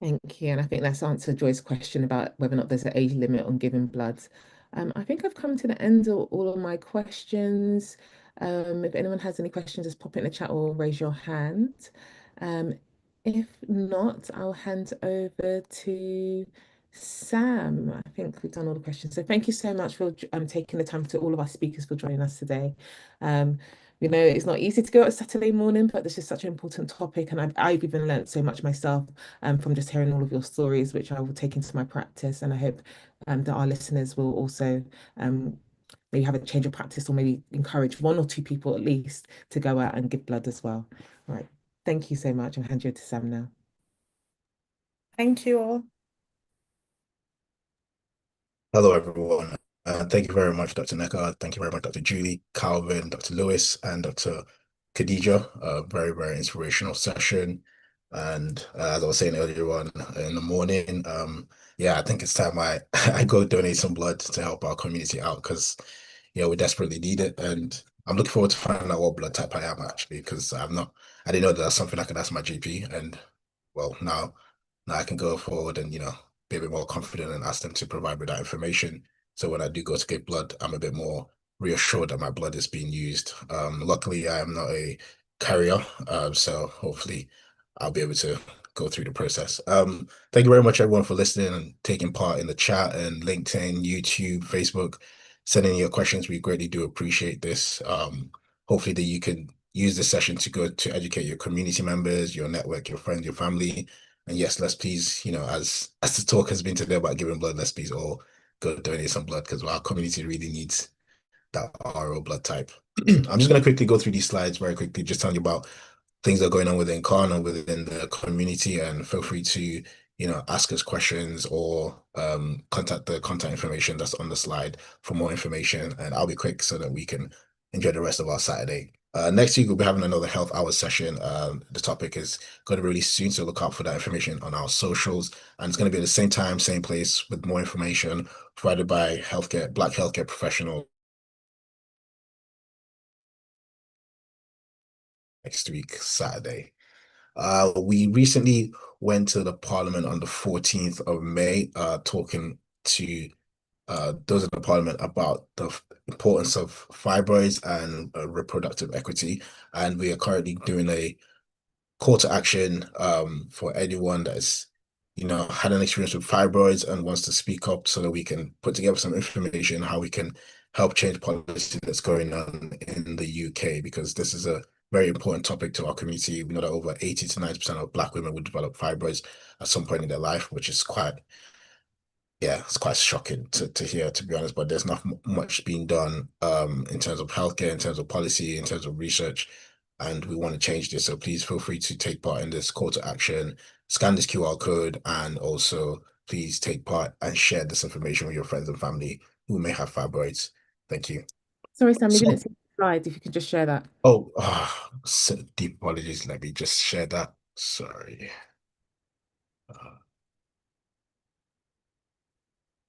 Thank you. And I think that's answered Joy's question about whether or not there's an age limit on giving blood. I think I've come to the end of all of my questions. If anyone has any questions, just pop it in the chat or raise your hand. If not, I'll hand over to Sam. I think we've done all the questions. So thank you so much for taking the time, to all of our speakers for joining us today. We know it's not easy to go out Saturday morning, but this is such an important topic, and I've even learned so much myself from just hearing all of your stories, which I will take into my practice. And I hope that our listeners will also maybe have a change of practice, or maybe encourage 1 or 2 people at least to go out and give blood as well. All right. Thank you so much. I'll hand you over to Sam now. Thank you all. Hello, everyone. Thank you very much, Dr. Necker. Thank you very much, Dr. Julie, Calvin, Dr. Lewis, and Dr. Khadija. A very, very inspirational session. And as I was saying earlier on in the morning, yeah, I think it's time I, I go donate some blood to help our community out, because, we desperately need it. And I'm looking forward to finding out what blood type I am, actually, because I didn't know that that's something I could ask my GP. And well, now I can go forward and, be a bit more confident and ask them to provide me that information. So when I do go to get blood, I'm a bit more reassured that my blood is being used. Luckily, I am not a carrier, so hopefully I'll be able to go through the process. Thank you very much, everyone, for listening and taking part in the chat and LinkedIn, YouTube, Facebook, sending your questions. We greatly do appreciate this. Hopefully that you can use this session to go to educate your community members, your network, your friends, your family, And yes, let's please, as the talk has been today about giving blood, let's please all go donate some blood because our community really needs that RO blood type. I'm just going to quickly go through these slides very quickly, just telling you about things that are going on within Khan and within the community, and feel free to, ask us questions or contact the contact information that's on the slide for more information. And I'll be quick so that we can enjoy the rest of our Saturday. Next week, we'll be having another health hour session. The topic is going to be released soon, so look out for that information on our socials. And it's going to be at the same time, same place, with more information provided by Black healthcare professionals next week, Saturday. We recently went to the Parliament on the 14th of May, talking to those in the Parliament about the importance of fibroids and reproductive equity. And we are currently doing a call to action for anyone that's had an experience with fibroids and wants to speak up, so that we can put together some information how we can help change policy that's going on in the UK, because this is a very important topic to our community. We know that over 80 to 90% of Black women would develop fibroids at some point in their life, which is it's quite shocking to hear, to be honest. But there's not much being done in terms of healthcare, in terms of policy, in terms of research, and we want to change this. So please feel free to take part in this call to action, scan this QR code, and also please take part and share this information with your friends and family who may have fibroids. Thank you. Sorry, Sam, we didn't see the slides. If you could just share that. Deep apologies. Let me just share that. Sorry.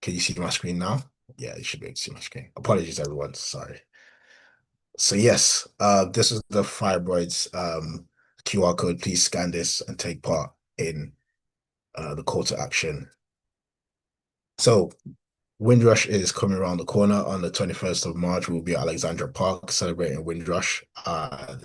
Can you see my screen now? Yeah, you should be able to see my screen. Apologies, everyone. Sorry. So yes, this is the fibroids QR code. Please scan this and take part in the call to action. So Windrush is coming around the corner. On the 21st of March, we'll be at Alexandra Park celebrating Windrush.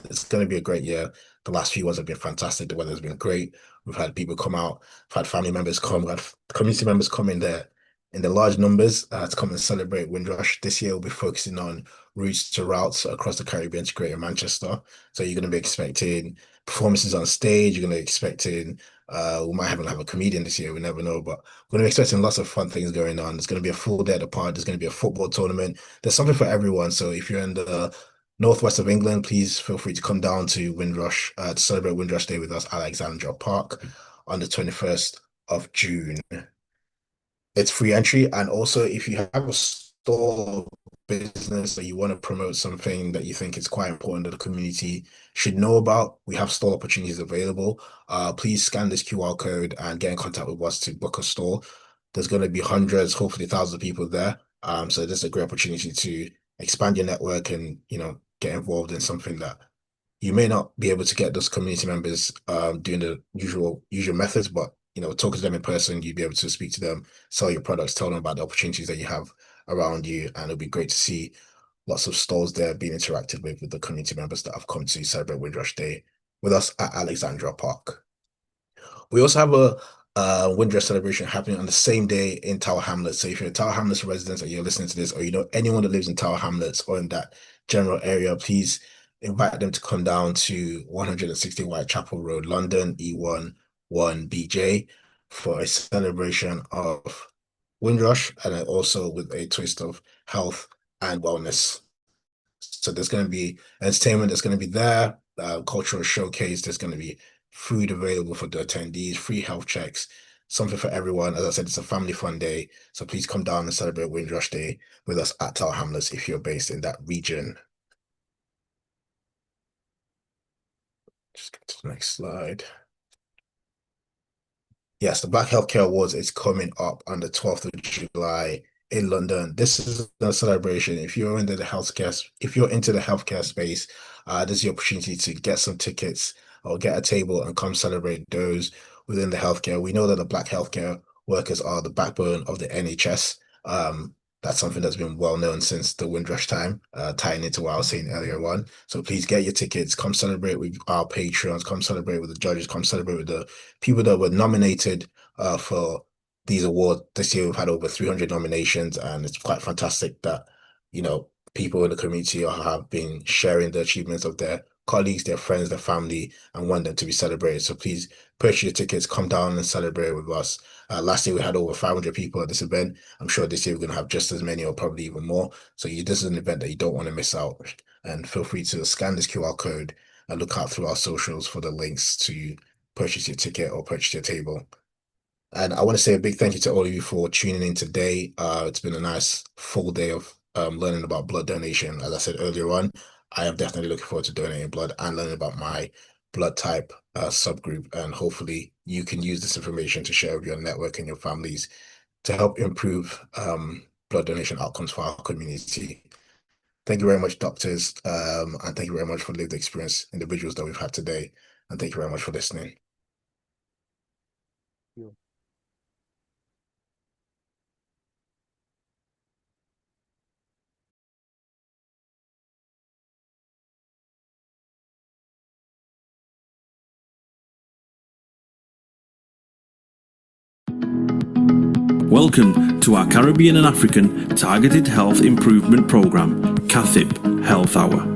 It's going to be a great year. The last few ones have been fantastic. The weather's been great. We've had people come out. We've had family members come. We've had community members come in there in the large numbers to come and celebrate Windrush. This year, we'll be focusing on routes to routes across the Caribbean to Greater Manchester. So you're going to be expecting performances on stage. You're going to be expecting, we might even have a comedian this year. We never know, but we're going to be expecting lots of fun things going on. There's going to be a full day at the park. There's going to be a football tournament. There's something for everyone. So if you're in the northwest of England, please feel free to come down to Windrush to celebrate Windrush Day with us at Alexandra Park on the 21st of June. It's free entry. And also, if you have a store business that you want to promote something that you think is quite important that the community should know about, we have store opportunities available. Please scan this QR code and get in contact with us to book a store. There's going to be hundreds, hopefully thousands of people there. So this is a great opportunity to expand your network and, get involved in something that you may not be able to get those community members doing the usual methods, but talking to them in person, you'd be able to speak to them, sell your products, tell them about the opportunities that you have around you, and it'll be great to see lots of stalls there being interacted with the community members that have come to celebrate Windrush Day with us at Alexandra Park. We also have a Windrush celebration happening on the same day in Tower Hamlets. So if you're a Tower Hamlets resident and you're listening to this, or you know anyone that lives in Tower Hamlets or in that general area, please invite them to come down to 160 Whitechapel Road, London, E1 1BJ, for a celebration of Windrush, and then also with a twist of health and wellness. So there's going to be entertainment that's going to be there, cultural showcase. There's going to be food available for the attendees, free health checks, something for everyone. As I said, it's a family fun day. So please come down and celebrate Windrush Day with us at Tower Hamlets if you're based in that region. Just get to the next slide. Yes, the Black Healthcare Awards is coming up on the 12th of July in London. This is a celebration. If you're into the healthcare space, this is the opportunity to get some tickets or get a table and come celebrate those within the healthcare. We know that the Black healthcare workers are the backbone of the NHS. That's something that's been well known since the Windrush time, tying into what I was saying earlier on. So please get your tickets, come celebrate with our patrons, come celebrate with the judges, come celebrate with the people that were nominated for these awards. This year we've had over 300 nominations, and it's quite fantastic that, people in the community have been sharing the achievements of their colleagues, their friends, their family, and want them to be celebrated. So please purchase your tickets, come down and celebrate with us. Last year we had over 500 people at this event. I'm sure this year we're going to have just as many or probably even more. So this is an event that you don't want to miss out. And feel free to scan this QR code and look out through our socials for the links to purchase your ticket or purchase your table. And I want to say a big thank you to all of you for tuning in today. It's been a nice full day of learning about blood donation. As I said earlier on, I am definitely looking forward to donating blood and learning about my blood type subgroup. And hopefully you can use this information to share with your network and your families to help improve blood donation outcomes for our community. Thank you very much, doctors. And thank you very much for lived experience individuals that we've had today. And thank you very much for listening. Welcome to our Caribbean and African Targeted Health Improvement Programme, CATHIP Health Hour.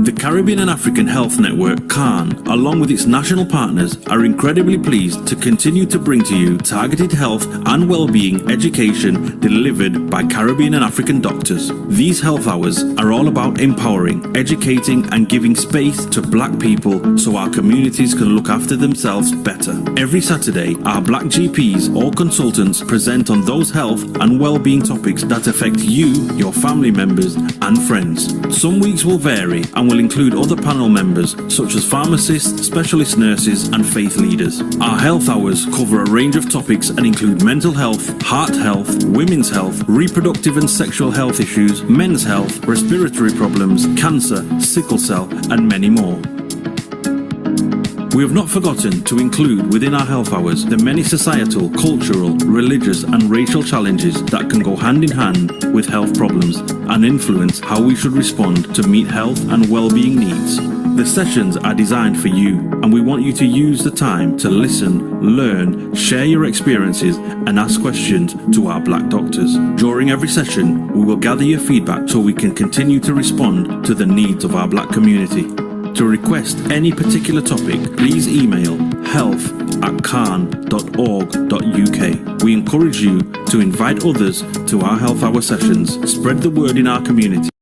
The Caribbean and African Health Network, CARN, along with its national partners, are incredibly pleased to continue to bring to you targeted health and well-being education delivered by Caribbean and African doctors. These health hours are all about empowering, educating and giving space to Black people so our communities can look after themselves better. Every Saturday, our Black GPs or consultants present on those health and well-being topics that affect you, your family members and friends. Some weeks will vary and will include other panel members such as pharmacists, specialist nurses and faith leaders. Our health hours cover a range of topics and include mental health, heart health, women's health, reproductive and sexual health issues, men's health, respiratory problems, cancer, sickle cell and many more. We have not forgotten to include within our health hours the many societal, cultural, religious and racial challenges that can go hand in hand with health problems and influence how we should respond to meet health and well-being needs. The sessions are designed for you and we want you to use the time to listen, learn, share your experiences and ask questions to our Black doctors. During every session, we will gather your feedback so we can continue to respond to the needs of our Black community. To request any particular topic, please email health@carn.org.uk. We encourage you to invite others to our health hour sessions. Spread the word in our community.